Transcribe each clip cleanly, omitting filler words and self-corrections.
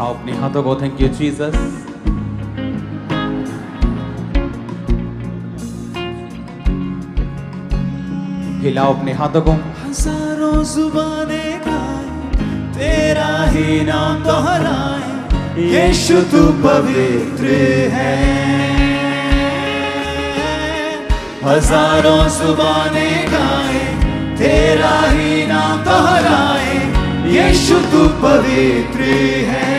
उठाओ अपने हाथों को। Thank you Jesus. हिलाओ अपने हाथों को। हजारों जुबाने गाए तेरा ही नाम दोहराए, यीशु तू पवित्र है। हजारों जुबाने गाए तेरा ही नाम दोहराए, यीशु तू पवित्र है।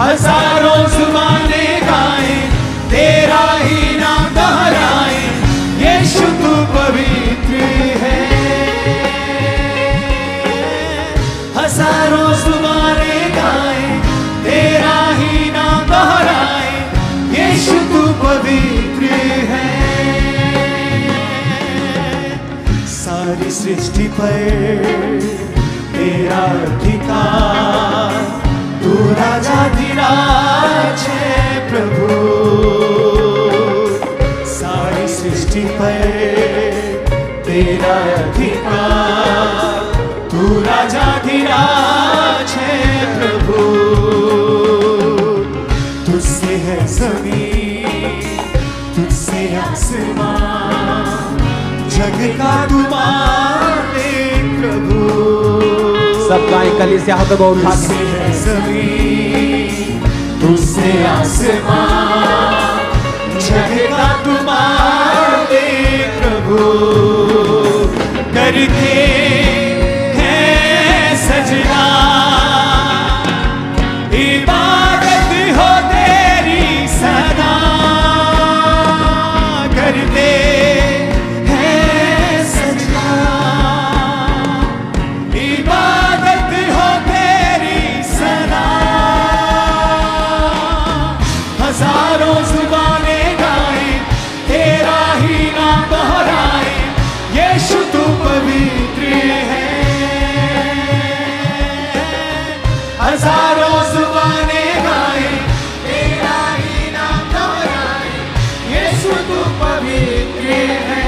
हजारों जुबाने गाए तेरा ही नाम दोहराए, यीशु तू पवित्र है। हजारों जुबाने गाए तेरा ही नाम दोहराए, यीशु तू पवित्र है। सारी सृष्टि पर तेरा अधिकार, तू राजाधिराज है प्रभु। सारी सृष्टि पर तेरा अधिकार, तू राजाधिराज है प्रभु। तुझसे है ज़मीन, तुझसे आसमान, जग का तू मालिक प्रभु। सब गाय कलीसिया हाथों को उठा के। तुझसे है ज़मीन, तुझसे आसमान, जग का तू मालिक प्रभु। करके है सजना इबादत हो तेरी सदा। करते है सजना इबादत हो तेरी सदा। हजारों जुबाने गाए तेरा ही नाम दोहराए, यीशु तू पवित्र है। हजारों जुबाने गाए तेरा ही नाम दोहराए, यीशु तू पवित्र है।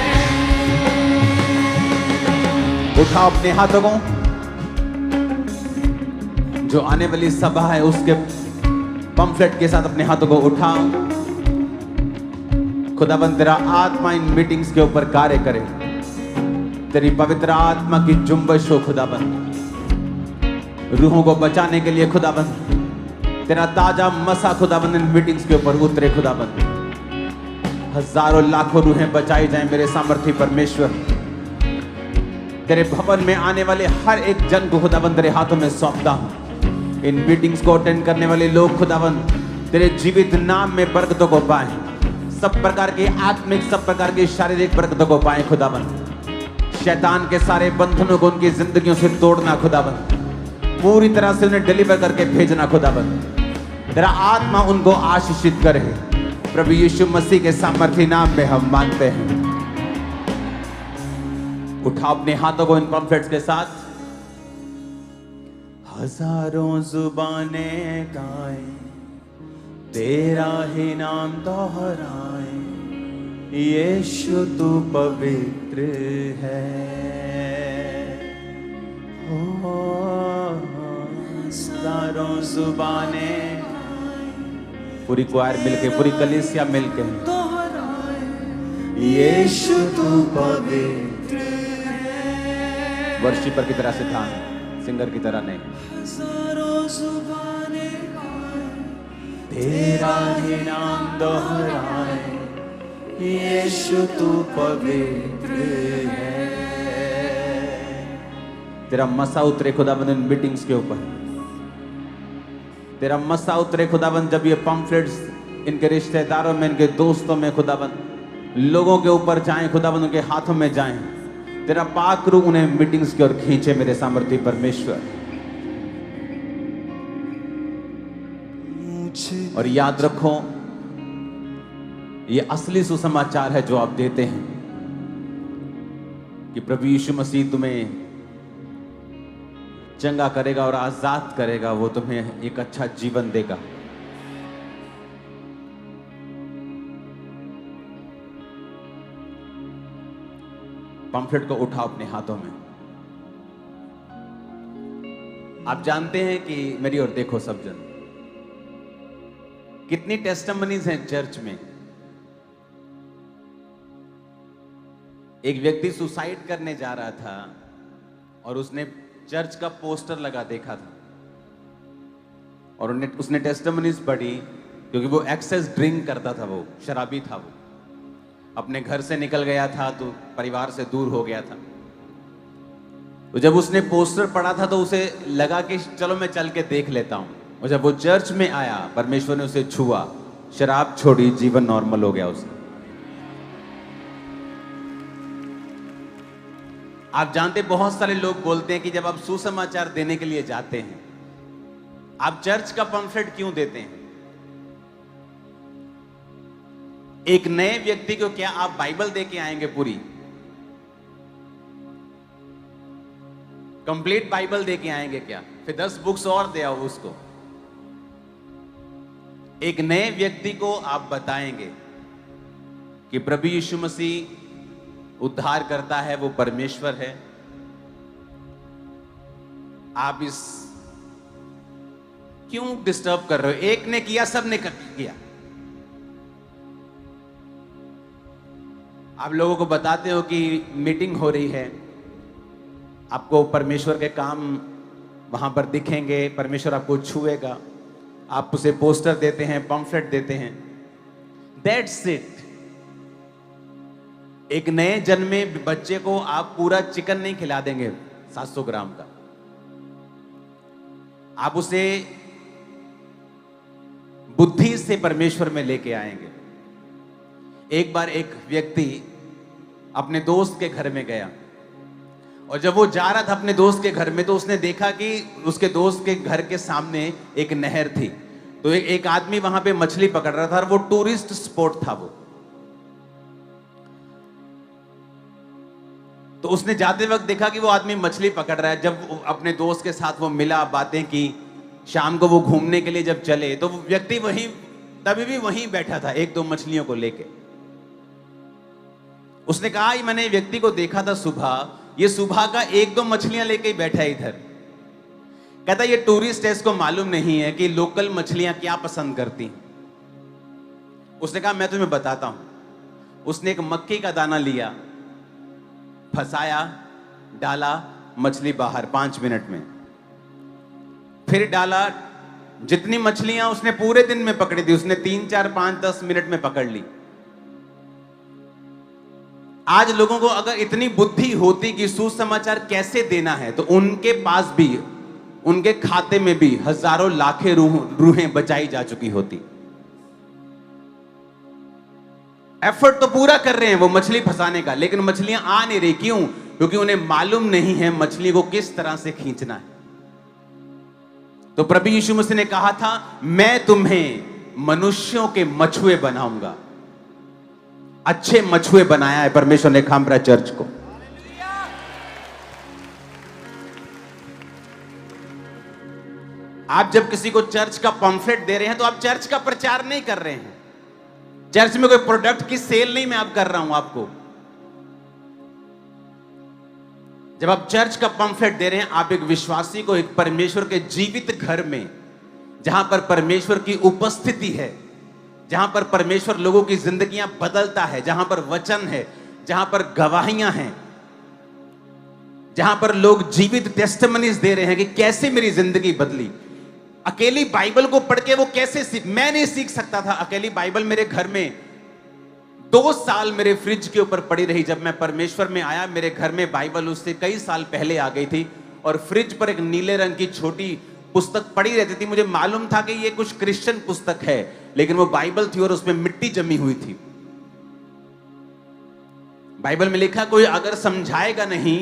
उठाओ अपने हाथों को। जो आने वाली सभा है उसके पंफलेट के साथ अपने हाथों को उठाओ। खुदाबंद तेरा आत्मा इन मीटिंग्स के ऊपर कार्य करे। तेरी पवित्र आत्मा की जुम्बश हो खुदाबंद। रूहों को बचाने के लिए खुदाबंद तेरा ताजा मसा खुदाबंद इन मीटिंग्स के ऊपर उतरे खुदाबंद। हजारों लाखों रूहें बचाई जाएं मेरे सामर्थी परमेश्वर। तेरे भवन में आने वाले हर एक जन को खुदाबंद तेरे हाथों में सौंपता हूं। इन मीटिंग्स को अटेंड करने वाले लोग खुदाबंद तेरे जीवित नाम में बरकतों को पाएं। सब प्रकार की आत्मिक, सब प्रकार की शारीरिक बरकतों को पाएं खुदाबंद। शैतान के सारे बंधनों को उनकी जिंदगियों से तोड़ना खुदाबंद। पूरी तरह से उन्हें डिलीवर करके भेजना खुदाबंद। तेरा आत्मा उनको आशीषित करे। प्रभु यीशु मसीह के सामर्थी नाम में हम मांगते हैं। उठा अपने हाथों को इन पंफलेट्स के साथ। हजारों जुबाने गाए तेरा ही नाम दोहराए, यीशु तू पवित्र है। हजारों जुबाने पूरी क्वायर मिलके, पूरी कलीसिया मिलके, यीशु तू पवित्र है। वर्शिपर की तरह से था, सिंगर की तरह नहीं। हजारों जुबाने तेरा ही नाम दोहराए, यीशु तू पवित्र है। तेरा मसा उतरे खुदाबंद इन मीटिंग्स के ऊपर। तेरा मसा उतरे खुदाबंद जब ये पंफलेट्स इनके रिश्तेदारों में, इनके दोस्तों में खुदाबंद लोगों के ऊपर जाएं खुदाबंद, उनके हाथों में जाएं। तेरा पाक रूह उन्हें मीटिंग्स की ओर खींचे मेरे सामर्थी परमेश्वर। और याद रखो, ये असली सुसमाचार है जो आप देते हैं कि प्रभु यीशु मसीह तुम्हें चंगा करेगा और आजाद करेगा। वो तुम्हें एक अच्छा जीवन देगा। पंफलेट को उठाओ अपने हाथों में। आप जानते हैं कि मेरी ओर देखो सब जन, कितनी टेस्टिमनीज हैं चर्च में। एक व्यक्ति सुसाइड करने जा रहा था और उसने चर्च का पोस्टर लगा देखा था और उसने टेस्टिमनीज पढ़ी, क्योंकि वो एक्सेस ड्रिंक करता था, वो शराबी था, वो अपने घर से निकल गया था, तो परिवार से दूर हो गया था। तो जब उसने पोस्टर पढ़ा था तो उसे लगा कि चलो मैं चल के देख लेता हूं, और जब वो चर्च में आया परमेश्वर ने उसे छुआ, शराब छोड़ी, जीवन नॉर्मल हो गया उसका। आप जानते, बहुत सारे लोग बोलते हैं कि जब आप सुसमाचार देने के लिए जाते हैं, आप चर्च का पंफलेट क्यों देते हैं? एक नए व्यक्ति को क्या आप बाइबल दे के आएंगे पूरी? कंप्लीट बाइबल दे के आएंगे क्या? फिर 10 बुक्स और दे आओ उसको। एक नए व्यक्ति को आप बताएंगे कि प्रभु यीशु मसीह उद्धार करता है, वो परमेश्वर है। आप इस क्यों डिस्टर्ब कर रहे हो? एक ने किया, सब ने किया। आप लोगों को बताते हो कि मीटिंग हो रही है, आपको परमेश्वर के काम वहां पर दिखेंगे, परमेश्वर आपको छुएगा, आप उसे पोस्टर देते हैं, पंफलेट देते हैं, दैट्स इट। एक नए जन्मे बच्चे को आप पूरा चिकन नहीं खिला देंगे 700 ग्राम का, आप उसे बुद्धि से परमेश्वर में लेके आएंगे। एक बार एक व्यक्ति अपने दोस्त के घर में गया, और जब वो जा रहा था अपने दोस्त के घर में, तो उसने देखा कि उसके दोस्त के घर के सामने एक नहर थी। तो एक आदमी वहां पे मछली पकड़ रहा था, और वो टूरिस्ट स्पॉट था वो। तो उसने जाते वक्त देखा कि वो आदमी मछली पकड़ रहा है। जब अपने दोस्त के साथ वो मिला, बातें की, शाम को वो घूमने के लिए जब चले, तो वो व्यक्ति तभी भी वहीं बैठा था 1-2 मछलियों को लेके। उसने कहा, मैंने व्यक्ति को देखा था सुबह, ये सुबह का 1-2 मछलियां लेके ही बैठा है इधर। कहता ये टूरिस्ट है, इसको मालूम नहीं है कि लोकल मछलियां क्या पसंद करती हैं। उसने कहा मैं तुम्हें बताता हूं। उसने एक मक्खी का दाना लिया, फंसाया, डाला, मछली बाहर 5 मिनट में। फिर डाला, जितनी मछलियां उसने पूरे दिन में पकड़ी थी, उसने 3, 4, 5, 10 मिनट में पकड़ ली। आज लोगों को अगर इतनी बुद्धि होती कि सुसमाचार कैसे देना है, तो उनके पास भी, उनके खाते में भी हजारों लाखें रूहें बचाई जा चुकी होती। एफर्ट तो पूरा कर रहे हैं वो मछली फंसाने का, लेकिन मछलियां आ नहीं रही। क्यों? क्योंकि उन्हें मालूम नहीं है मछली को किस तरह से खींचना है। तो प्रभु यीशु मसीह ने कहा था, मैं तुम्हें मनुष्यों के मछुए बनाऊंगा। अच्छे मछुए बनाया है परमेश्वर ने खामरा चर्च को। आप जब किसी को चर्च का पंफलेट दे रहे हैं, तो आप चर्च का प्रचार नहीं कर रहे हैं। चर्च में कोई प्रोडक्ट की सेल नहीं मैं आप कर रहा हूं आपको। जब आप चर्च का पंफलेट दे रहे हैं, आप एक विश्वासी को एक परमेश्वर के जीवित घर में, जहां पर परमेश्वर की उपस्थिति है, जहां पर परमेश्वर लोगों की जिंदगियां बदलता है, जहां पर वचन है, जहां पर गवाहियां हैं, जहां पर लोग जीवित टेस्टिमनीज दे रहे हैं कि कैसे मेरी जिंदगी बदली। अकेली बाइबल को पढ़ के वो कैसे मैं नहीं सीख सकता था। अकेली बाइबल मेरे घर में 2 साल मेरे फ्रिज के ऊपर पड़ी रही। जब मैं परमेश्वर में आया, मेरे घर में बाइबल उससे कई साल पहले आ गई थी, और फ्रिज पर एक नीले रंग की छोटी पुस्तक पड़ी रहती थी। मुझे मालूम था कि ये कुछ क्रिश्चियन पुस्तक है, लेकिन वो बाइबल थी और उसमें मिट्टी जमी हुई थी। बाइबल में लिखा, कोई अगर समझाएगा नहीं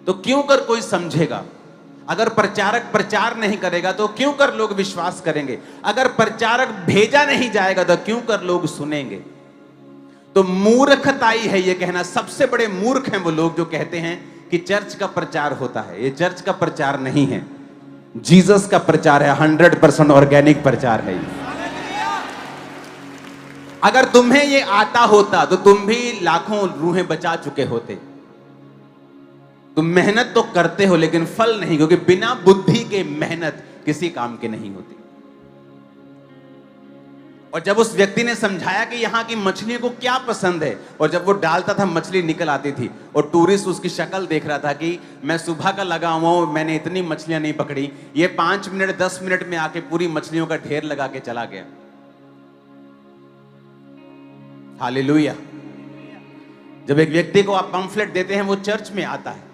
तो क्यों कर कोई समझेगा। अगर प्रचारक प्रचार नहीं करेगा तो क्यों कर लोग विश्वास करेंगे। अगर प्रचारक भेजा नहीं जाएगा तो क्यों कर लोग सुनेंगे। तो मूर्खताई है ये कहना। सबसे बड़े मूर्ख हैं वो लोग जो कहते हैं कि चर्च का प्रचार होता है। ये चर्च का प्रचार नहीं है, जीसस का प्रचार है। 100% ऑर्गेनिक प्रचार है ये। अगर तुम्हें ये आता होता तो तुम भी लाखों रूहें बचा चुके होते। तुम मेहनत तो करते हो लेकिन फल नहीं, क्योंकि बिना बुद्धि के मेहनत किसी काम की नहीं होती। और जब उस व्यक्ति ने समझाया कि यहां की मछलियों को क्या पसंद है, और जब वो डालता था मछली निकल आती थी, और टूरिस्ट उसकी शक्ल देख रहा था कि मैं सुबह का लगा हुआ हूं, मैंने इतनी मछलियां नहीं पकड़ी, ये 5 मिनट 10 मिनट में आके पूरी मछलियों का ढेर लगा के चला गया। हालेलुया। जब एक व्यक्ति को आप पंफलेट देते हैं, वो चर्च में आता है,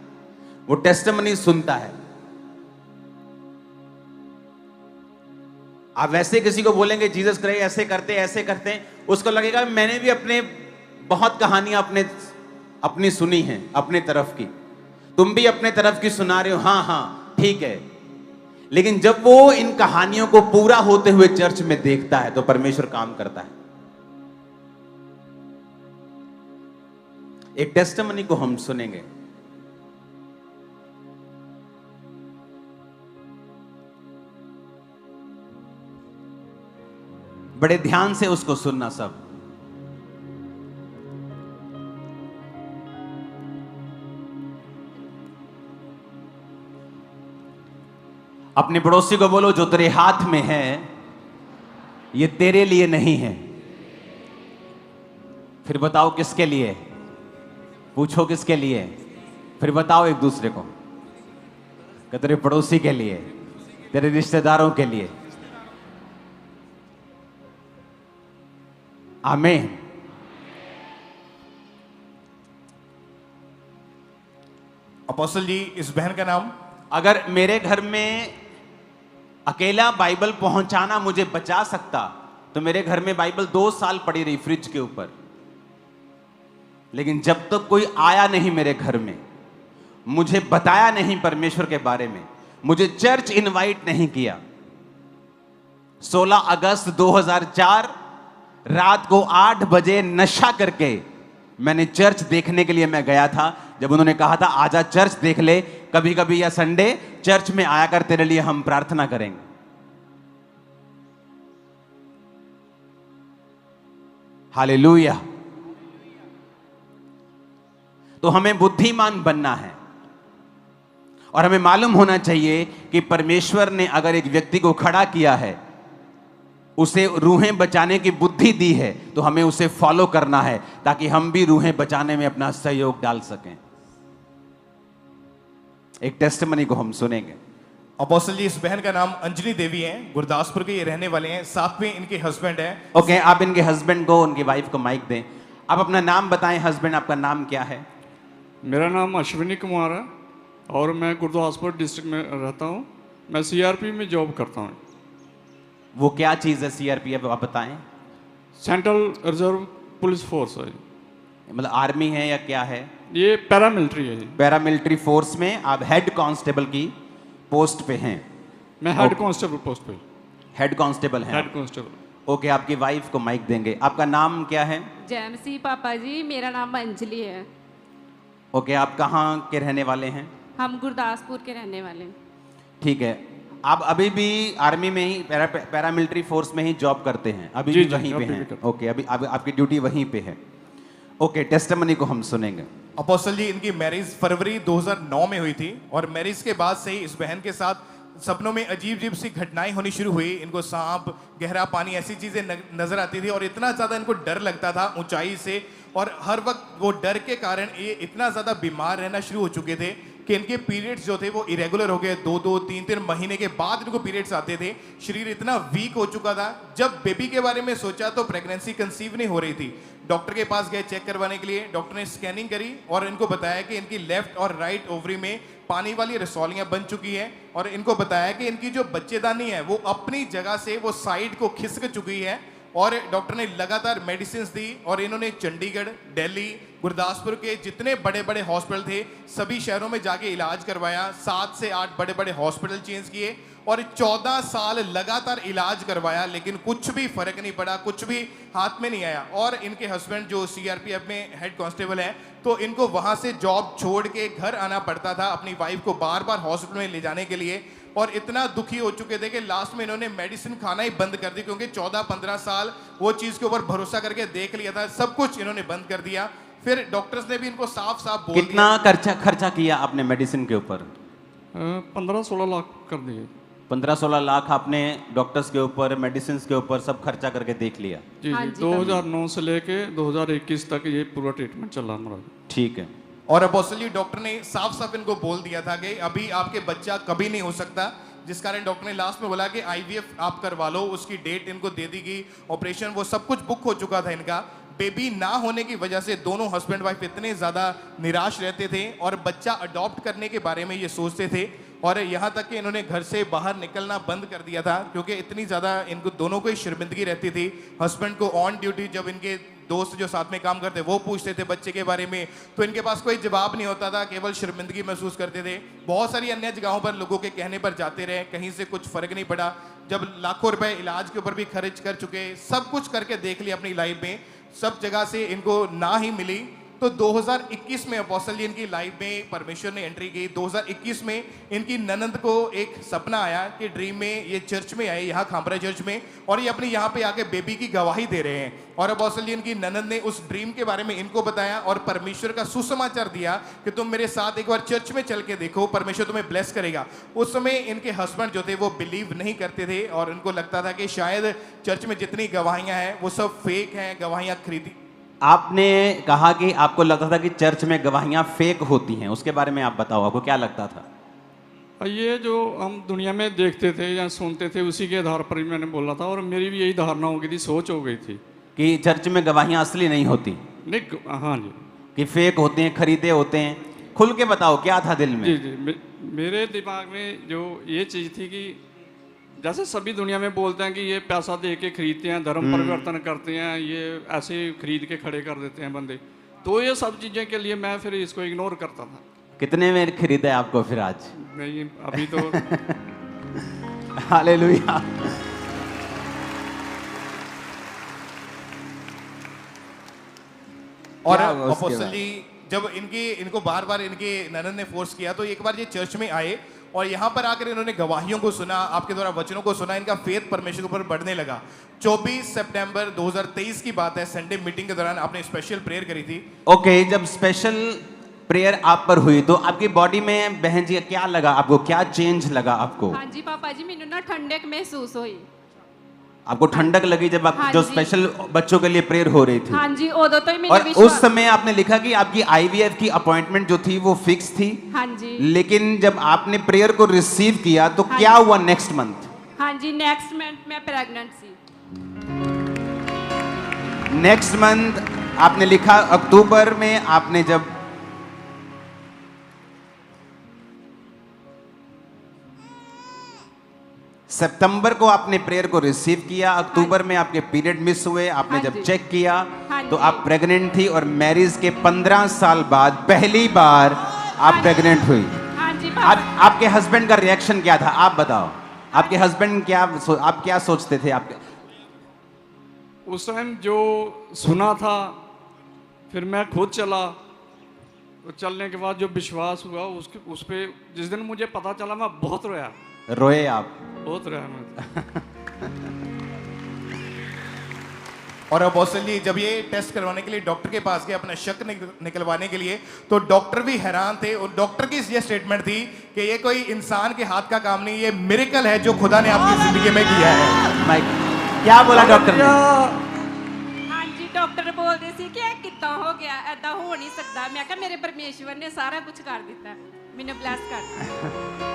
वो टेस्टिमनी सुनता है। आप वैसे किसी को बोलेंगे जीसस क्राइस्ट ऐसे करते हैं, उसको लगेगा मैंने भी अपने बहुत कहानियां अपनी सुनी हैं अपने तरफ की, तुम भी अपने तरफ की सुना रहे हो, हाँ ठीक है। लेकिन जब वो इन कहानियों को पूरा होते हुए चर्च में देखता है तो परमेश्वर काम करता है। एक टेस्टिमनी को हम सुनेंगे। बड़े ध्यान से उसको सुनना सब। अपने पड़ोसी को बोलो, जो तेरे हाथ में है ये तेरे लिए नहीं है। फिर बताओ किसके लिए, पूछो किसके लिए, फिर बताओ एक दूसरे को कि तेरे पड़ोसी के लिए, तेरे रिश्तेदारों के लिए। आमीन। अपोस्टल जी, इस बहन का नाम? अगर मेरे घर में अकेला बाइबल पहुंचाना मुझे बचा सकता तो मेरे घर में बाइबल 2 साल पड़ी रही फ्रिज के ऊपर। लेकिन जब तक कोई आया नहीं मेरे घर में, मुझे बताया नहीं परमेश्वर के बारे में, मुझे चर्च इनवाइट नहीं किया। 16 अगस्त 2004 रात को 8 बजे नशा करके मैंने चर्च देखने के लिए मैं गया था। जब उन्होंने कहा था आजा चर्च देख ले, कभी कभी या संडे चर्च में आया कर, तेरे लिए हम प्रार्थना करेंगे। हालेलुया। तो हमें बुद्धिमान बनना है और हमें मालूम होना चाहिए कि परमेश्वर ने अगर एक व्यक्ति को खड़ा किया है, उसे रूहें बचाने की बुद्धि दी है, तो हमें उसे फॉलो करना है ताकि हम भी रूहें बचाने में अपना सहयोग डाल सकें। एक टेस्टिमनी को हम सुनेंगे। अपोस्टल जी, इस बहन का नाम अंजलि देवी है, गुरदासपुर के ये रहने वाले हैं, साथ में इनके हस्बैंड हैं। ओके, आप इनके हस्बैंड को, उनकी वाइफ को माइक दें। आप अपना नाम बताएं। हस्बैंड, आपका नाम क्या है? मेरा नाम अश्विनी कुमार है और मैं गुरदासपुर डिस्ट्रिक्ट में रहता हूँ। मैं सीआरपी में जॉब करता हूँ। वो क्या चीज़ है सीआरपीएफ, आप बताएं। सेंट्रल रिजर्व पुलिस फोर्स है। मतलब आर्मी है या क्या है? ये पैरामिलिट्री है। पैरामिलिट्री फोर्स में आप हेड कांस्टेबल की पोस्ट पे हैं? मैं हेड कांस्टेबल पोस्ट पे। हेड कांस्टेबल हैं? Head constable. ओके, आपकी वाइफ को माइक देंगे। आपका नाम क्या है? जैमसी पापा जी, मेरा नाम अंजलि है। ओके, आप कहाँ के रहने वाले हैं? हम गुरदासपुर के रहने वाले हैं। ठीक है, आप अभी भी आर्मी में ही पैरामिलिट्री फोर्स में ही जॉब करते हैं? अभी जी, भी वहीं पे हैं? ओके, अभी आपकी ड्यूटी वहीं पे है। ओके, टेस्टिमनी को हम सुनेंगे। अपोस्टल जी, इनकी मैरिज फरवरी 2009 में हुई थी और मैरिज के बाद से ही इस बहन के साथ सपनों में अजीब अजीब सी घटनाएं होनी शुरू हुई। इनको सांप, गहरा पानी, ऐसी चीजें नजर आती थी और इतना ज्यादा इनको डर लगता था ऊंचाई से, और हर वक्त वो डर के कारण ये इतना ज्यादा बीमार रहना शुरू हो चुके थे कि इनके पीरियड्स जो थे वो इरेगुलर हो गए। 2-2, 3-3 महीने के बाद इनको पीरियड्स आते थे। शरीर इतना वीक हो चुका था। जब बेबी के बारे में सोचा तो प्रेगनेंसी कंसीव नहीं हो रही थी। डॉक्टर के पास गए चेक करवाने के लिए। डॉक्टर ने स्कैनिंग करी और इनको बताया कि इनकी लेफ्ट और राइट ओवरी में पानी वाली रसौलियां बन चुकी है, और इनको बताया कि इनकी जो बच्चेदानी है वो अपनी जगह से वो साइड को खिसक चुकी है। और डॉक्टर ने लगातार मेडिसिन दी और इन्होंने चंडीगढ़, दिल्ली, गुरदासपुर के जितने बड़े बड़े हॉस्पिटल थे सभी शहरों में जाके इलाज करवाया। 7 से 8 बड़े बड़े हॉस्पिटल चेंज किए और 14 साल लगातार इलाज करवाया, लेकिन कुछ भी फर्क नहीं पड़ा, कुछ भी हाथ में नहीं आया। और इनके हस्बैंड जो सीआरपीएफ में हेड कांस्टेबल हैं, तो इनको वहां से जॉब छोड़ के घर आना पड़ता था अपनी वाइफ को बार बार हॉस्पिटल में ले जाने के लिए। और इतना दुखी हो चुके थे कि लास्ट में इन्होंने मेडिसिन खाना ही बंद कर दी, क्योंकि 14-15 साल वो चीज़ के ऊपर भरोसा करके देख लिया था, सब कुछ इन्होंने बंद कर दिया। फिर डॉक्टर्स ने भी इनको साफ साफ बोल कितना खर्चा किया आपने मेडिसिन के ऊपर? 15-16 लाख कर दिए। 15-16 लाख आपने डॉक्टर्स के ऊपर, मेडिसिन के ऊपर सब खर्चा करके देख लिया? जी हाँ जी, जी, 2009 से लेके 2021 तक ये पूरा ट्रीटमेंट चला हमारा। ठीक है। और अपोस्टली डॉक्टर ने साफ साफ इनको बोल दिया था कि अभी आपके बच्चा कभी नहीं हो सकता, जिस कारण डॉक्टर ने लास्ट में बोला कि आईवीएफ आप करवा लो। उसकी डेट इनको दे दी गई, ऑपरेशन वो सब कुछ बुक हो चुका था इनका। बेबी ना होने की वजह से दोनों हस्बैंड वाइफ इतने ज़्यादा निराश रहते थे और बच्चा अडॉप्ट करने के बारे में ये सोचते थे, और यहाँ तक कि इन्होंने घर से बाहर निकलना बंद कर दिया था क्योंकि इतनी ज़्यादा इनको दोनों को ही शर्मिंदगी रहती थी। हस्बैंड को ऑन ड्यूटी जब इनके दोस्त जो साथ में काम करते वो पूछते थे बच्चे के बारे में, तो इनके पास कोई जवाब नहीं होता था, केवल शर्मिंदगी महसूस करते थे। बहुत सारी अन्य जगहों पर लोगों के कहने पर जाते रहे, कहीं से कुछ फर्क नहीं पड़ा। जब लाखों रुपए इलाज के ऊपर भी खर्च कर चुके, सब कुछ करके देख लिया अपनी लाइफ में, सब जगह से इनको ना ही मिली। तो 2021 में अपोस्टल जी इनकी लाइफ में परमेश्वर ने एंट्री की। 2021 में इनकी ननंद को एक सपना आया कि ड्रीम में ये चर्च में आए, यहाँ खामरा चर्च में, और ये अपनी यहाँ पे आके बेबी की गवाही दे रहे हैं। और अपोस्टल जी इनकी ननंद ने उस ड्रीम के बारे में इनको बताया और परमेश्वर का सुसमाचार दिया कि तुम मेरे साथ एक बार चर्च में चल के देखो, परमेश्वर तुम्हें ब्लेस करेगा। उस समय इनके हस्बैंड जो थे वो बिलीव नहीं करते थे और उनको लगता था कि शायद चर्च में जितनी गवाहियाँ हैं वो सब फेक हैं, गवाहियाँ खरीदी। आपने कहा कि आपको लगता था कि चर्च में गवाहियां फेक होती हैं, उसके बारे में आप बताओ, आपको क्या लगता था? ये जो हम दुनिया में देखते थे या सुनते थे उसी के आधार पर ही मैंने बोला था, और मेरी भी यही धारणा हो गई थी, सोच हो गई थी कि चर्च में गवाहियां असली नहीं होती, नहीं। हाँ जी, कि फेक होते हैं, खरीदे होते हैं। खुल के बताओ क्या था दिल में? जी जी, मेरे दिमाग में जो ये चीज़ थी कि जैसे सभी दुनिया में बोलते हैं कि ये पैसा दे के खरीदते हैं, धर्म परिवर्तन करते हैं, ये ऐसे खरीद के खड़े कर देते हैं बंदे, तो ये सब चीज़ें के लिए मैं फिर इसको इग्नोर करता था। कितने में खरीदा है आपको फिर आज? नहीं अभी तो हालेलुया। और क्या हुआ उसके अपोस्टल बाद? जी जब इनको बार बार इनके ननद ने फोर्स किया, तो एक बार ये चर्च में आए और यहाँ पर आकर इन्होंने गवाहियों को सुना, आपके द्वारा वचनों को सुना, इनका फेथ परमेश्वर के ऊपर बढ़ने लगा। 24 सितंबर 2023 की बात है, संडे मीटिंग के दौरान आपने स्पेशल प्रेयर करी थी। ओके, जब स्पेशल प्रेयर आप पर हुई तो आपकी बॉडी में बहन जी क्या लगा आपको, क्या चेंज लगा आपको? हाँ जी पापा जी, मैंने ना ठंडक महसूस हुई। आपको ठंडक लगी जब आप हाँ जो जी। स्पेशल बच्चों के लिए प्रेयर हो रही थी? हाँ जी, उदो तो ही मैंने और उस विश्वास। समय आपने लिखा कि आपकी आईवीएफ की अपॉइंटमेंट जो थी वो फिक्स थी, हाँ जी, लेकिन जब आपने प्रेयर को रिसीव किया तो हाँ क्या जी। हुआ नेक्स्ट मंथ? हाँ जी, नेक्स्ट मंथ में प्रेग्नेंट थी। नेक्स्ट मंथ आपने लिखा अक्टूबर में, आपने जब सितंबर को आपने प्रेयर को रिसीव किया, अक्टूबर में आपके पीरियड मिस हुए, आपने हाँ जब जी। चेक किया हाँ तो जी। आप प्रेग्नेंट थी और मैरिज के 15 साल बाद पहली बार आप हाँ जी। प्रेग्नेंट हुई। हाँ जी आप, पापा। आपके हस्बैंड का रिएक्शन क्या था आप बताओ? आपके हस्बैंड आप क्या सोचते थे? आपके उस टाइम जो सुना था, फिर मैं खुद चला, तो चलने के बाद जो विश्वास हुआ उस पे जिस दिन मुझे पता चला मैं बहुत रोया, रोए आप? बहुत रोया मैं। और अपोस्टल जी जब ये टेस्ट करवाने के लिए डॉक्टर के पास गए अपना शक निकलवाने के लिए, तो डॉक्टर भी हैरान थे। और डॉक्टर की ये स्टेटमेंट थी कि ये कोई इंसान के हाथ का काम नहीं, ये मिरेकल है जो खुदा ने आपकी जिंदगी में किया है। माइक क्या बोला डॉक्टर ने? हाँ जी, डॉक्टर बोलते सी कि कितना हो गया, ऐसा हो नहीं सकता। मैं कहा मेरे परमेश्वर ने सारा कुछ कर दिता, मैंने ब्लेस कर दिया।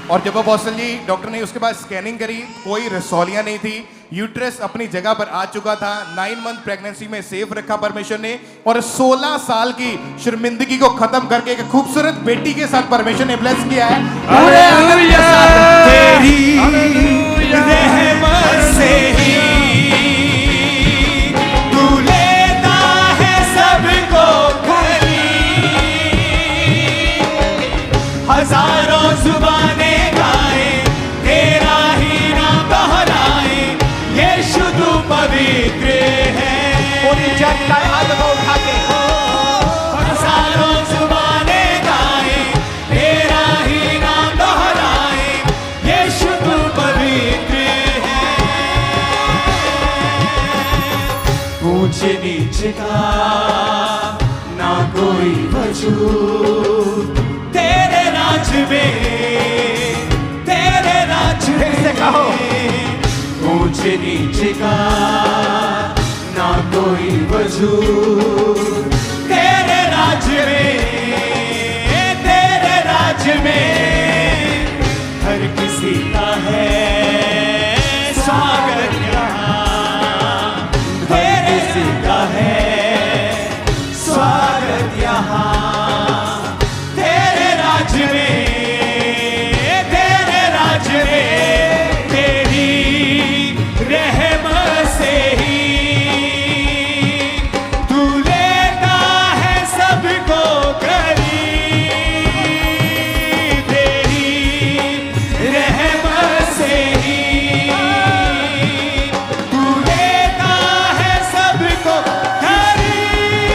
और जब अपोस्टल जी डॉक्टर ने उसके बाद स्कैनिंग करी, कोई रसौलियां नहीं थी, यूट्रस अपनी जगह पर आ चुका था, 9 मंथ प्रेगनेंसी में सेफ रखा परमेश्वर ने, और 16 साल की शर्मिंदगी को खत्म करके एक खूबसूरत बेटी के साथ परमेश्वर ने ब्लेस किया है। पूरे आनंद के साथ तेरी रहमत से ही तू लेता है सबको खरी, हजारों जुबानें गाए तेरा ही नाम दोहराए, यीशु तू पवित्र है। पूरी जग का हाथ को उठा के हजारों जुबानें गाए तेरा ही नाम दोहराए, यीशु तू पवित्र है। ना कोई वजूद तेरे राज में, तेरे राज में से कहो ऊंच नीचे का ना कोई वजूद तेरे राज में, तेरे राज में हर किसी का है स्वागत यहाँ, हर किसी का है स्वागत यहाँ तेरे राज में, तेरे राज में तेरी रहमत से ही तू लेता है सबको करीब, तेरी रहमत से ही तू लेता है सबको करीब।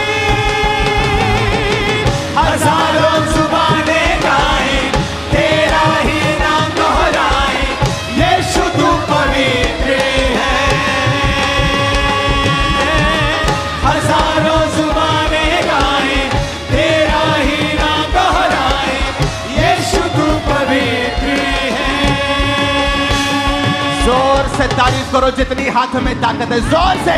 हजारों जुबानें गाएं तेरा ही नाम दोहराएं, यीशु तू पवित्र है। हजारों जुबानें गाएं तेरा ही नाम दोहराएं, यीशु तू पवित्र है। जोर से तारीफ करो जितनी हाथ में ताकत है, जोर से।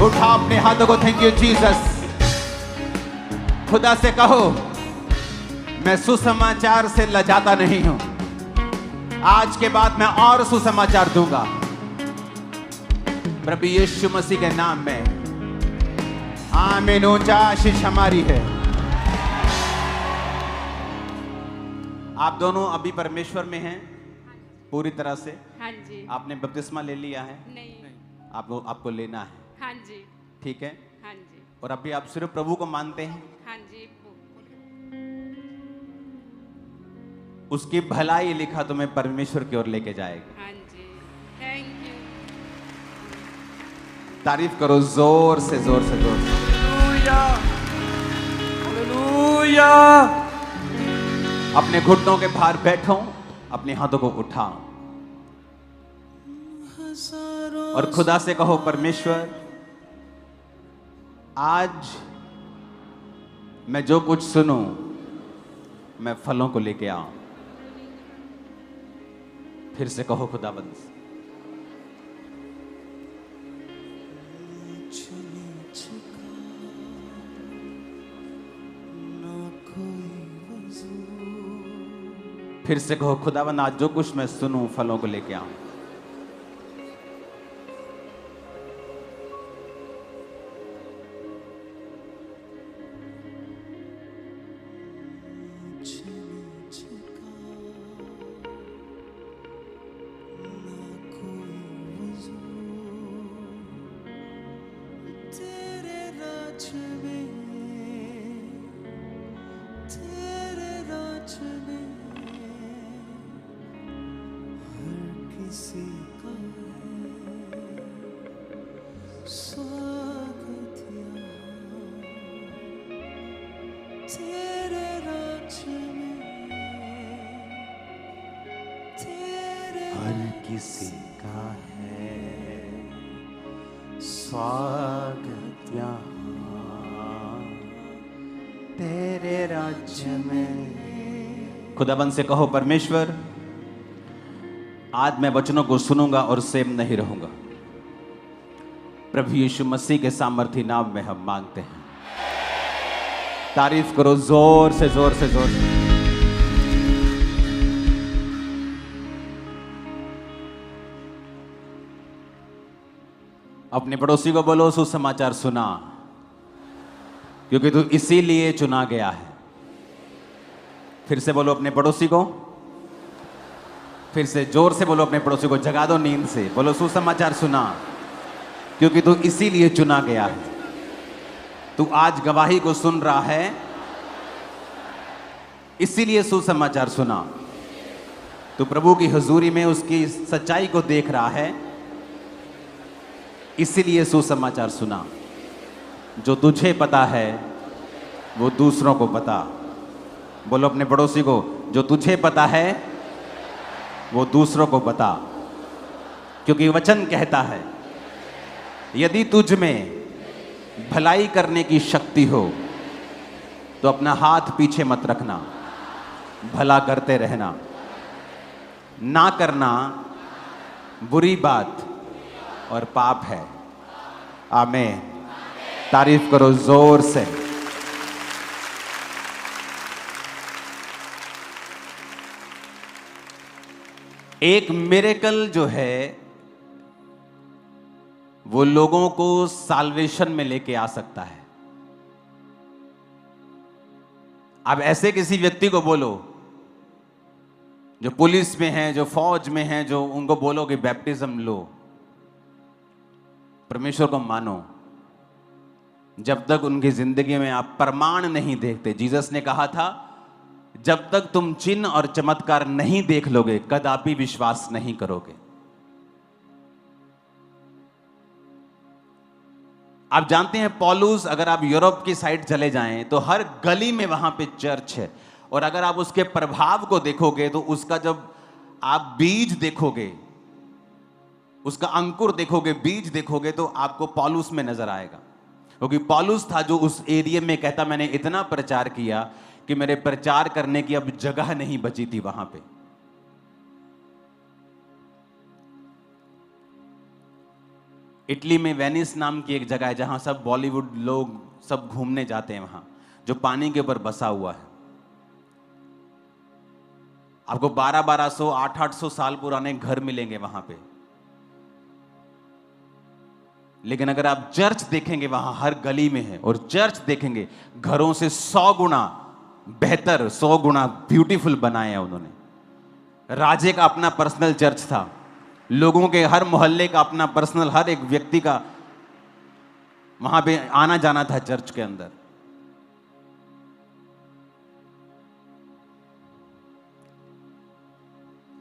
उठा अपने हाथों को, थैंक यू जीसस। खुदा से कहो मैं सुसमाचार से लजाता नहीं हूं, आज के बाद मैं और सुसमाचार दूंगा प्रभु यीशु मसीह के नाम में। आमीन। ऊंचा आशीष हमारी है। आप दोनों अभी परमेश्वर में हैं पूरी तरह से। हाँ जी। आपने बपतिस्मा ले लिया है, नहीं। आपको लेना है, हाँ जी। ठीक है। हाँ जी। और अभी आप सिर्फ प्रभु को मानते हैं, हाँ जी। उसकी भलाई लिखा तुम्हें परमेश्वर की ओर लेके जाएगा। हाँ जी। Thank you. तारीफ करो जोर से, जोर से, जोर से। हालेलुया। अपने घुटनों के भार बैठो, अपने हाथों को उठाओ और खुदा से कहो परमेश्वर आज मैं जो कुछ सुनूं मैं फलों को लेके आऊं। फिर से कहो खुदाबंद। फिर से कहो खुदाबंद आज जो कुछ मैं सुनूं फलों को लेके आऊं। किसी का है स्वागत यहाँ तेरे राज्य में। खुदाबंद से कहो परमेश्वर आज मैं वचनों को सुनूंगा और सेम नहीं रहूंगा। प्रभु यीशु मसीह के सामर्थी नाम में हम मांगते हैं। तारीफ करो जोर से, जोर से, जोर से। अपने पड़ोसी को बोलो सुसमाचार सुना, क्योंकि तू इसीलिए चुना गया है। फिर से बोलो अपने पड़ोसी को, फिर से जोर से बोलो अपने पड़ोसी को, जगा दो नींद से, बोलो सुसमाचार सुना क्योंकि तू इसीलिए चुना गया है। तू आज गवाही को सुन रहा है इसीलिए सुसमाचार सुना। तू प्रभु की हुजूरी में उसकी सच्चाई को देख रहा है इसीलिए सुसमाचार सुना। जो तुझे पता है वो दूसरों को पता। बोलो अपने पड़ोसी को, जो तुझे पता है वो दूसरों को बता, क्योंकि वचन कहता है यदि तुझ में भलाई करने की शक्ति हो तो अपना हाथ पीछे मत रखना, भला करते रहना। ना करना बुरी बात और पाप है। आमीन। तारीफ करो जोर से। एक मिरेकल जो है वो लोगों को साल्वेशन में लेके आ सकता है। अब ऐसे किसी व्यक्ति को बोलो जो पुलिस में है, जो फौज में है, जो उनको बोलो कि बैप्टिज्म लो, परमेश्वर को मानो, जब तक उनकी जिंदगी में आप प्रमाण नहीं देखते। जीसस ने कहा था जब तक तुम चिन्ह और चमत्कार नहीं देख लोगे कदापि विश्वास नहीं करोगे। आप जानते हैं पौलुस, अगर आप यूरोप की साइड चले जाएं तो हर गली में वहां पे चर्च है, और अगर आप उसके प्रभाव को देखोगे तो उसका जब आप बीज देखोगे, उसका अंकुर देखोगे, बीज देखोगे तो आपको पौलुस में नजर आएगा। क्योंकि पौलुस था जो उस एरिया में कहता मैंने इतना प्रचार किया कि मेरे प्रचार करने की अब जगह नहीं बची थी वहां पे। इटली में वेनिस नाम की एक जगह है जहां सब बॉलीवुड लोग सब घूमने जाते हैं, वहां जो पानी के ऊपर बसा हुआ है। आपको 1200 800 साल पुराने घर मिलेंगे वहां पे। लेकिन अगर आप चर्च देखेंगे वहां हर गली में है, और चर्च देखेंगे घरों से 100 गुना बेहतर, 100 गुना ब्यूटीफुल बनाए हैं उन्होंने। राजे का अपना पर्सनल चर्च था, लोगों के हर मोहल्ले का अपना पर्सनल, हर एक व्यक्ति का वहां पे आना जाना था चर्च के अंदर।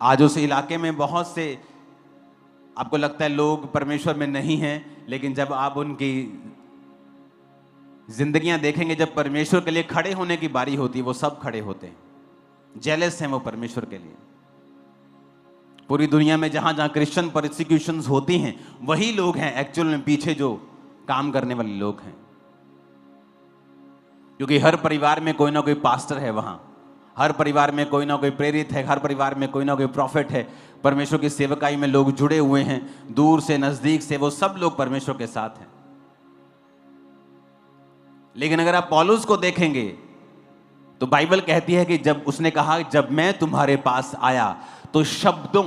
आज उस इलाके में बहुत से आपको लगता है लोग परमेश्वर में नहीं हैं, लेकिन जब आप उनकी जिंदगियां देखेंगे, जब परमेश्वर के लिए खड़े होने की बारी होती है वो सब खड़े होते हैं। जेलस हैं वो परमेश्वर के लिए। पूरी दुनिया में जहां जहां क्रिश्चियन परसिक्यूशंस होती हैं वही लोग हैं एक्चुअल में पीछे जो काम करने वाले लोग हैं। क्योंकि हर परिवार में कोई ना कोई पास्टर है वहां, हर परिवार में कोई ना कोई प्रेरित है, हर परिवार में कोई ना कोई प्रॉफिट है। परमेश्वर की सेवकाई में लोग जुड़े हुए हैं, दूर से नजदीक से, वो सब लोग परमेश्वर के साथ हैं। लेकिन अगर आप पौलुस को देखेंगे तो बाइबल कहती है कि जब उसने कहा जब मैं तुम्हारे पास आया तो शब्दों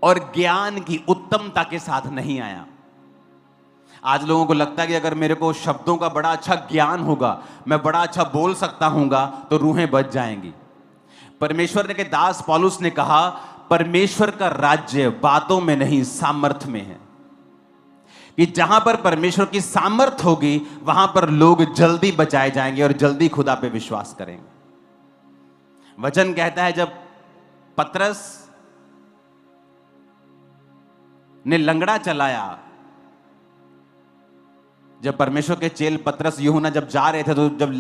और ज्ञान की उत्तमता के साथ नहीं आया। आज लोगों को लगता है कि अगर मेरे को शब्दों का बड़ा अच्छा ज्ञान होगा, मैं बड़ा अच्छा बोल सकता हूंगा तो रूहें बच जाएंगी। परमेश्वर के दास पौलुस ने कहा परमेश्वर का राज्य बातों में नहीं सामर्थ में है, कि जहां पर परमेश्वर की सामर्थ होगी वहां पर लोग जल्दी बचाए जाएंगे और जल्दी खुदा पे विश्वास करेंगे। वचन कहता है जब पतरस ने लंगड़ा चलाया, जब परमेश्वर के चेल पतरस यूहन्ना जब जा रहे थे तो जब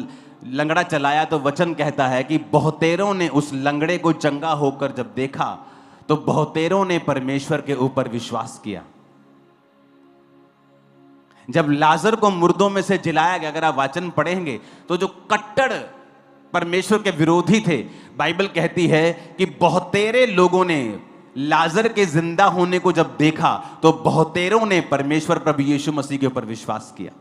लंगड़ा चलाया तो वचन कहता है कि बहुतेरों ने उस लंगड़े को चंगा होकर जब देखा तो बहुतेरों ने परमेश्वर के ऊपर विश्वास किया। जब लाजर को मुर्दों में से जिलाया गया, अगर आप वचन पढ़ेंगे तो जो कट्टर परमेश्वर के विरोधी थे, बाइबल कहती है कि बहुतेरे लोगों ने लाजर के जिंदा होने को जब देखा तो बहुतेरों ने परमेश्वर प्रभु यीशु मसीह के ऊपर विश्वास किया।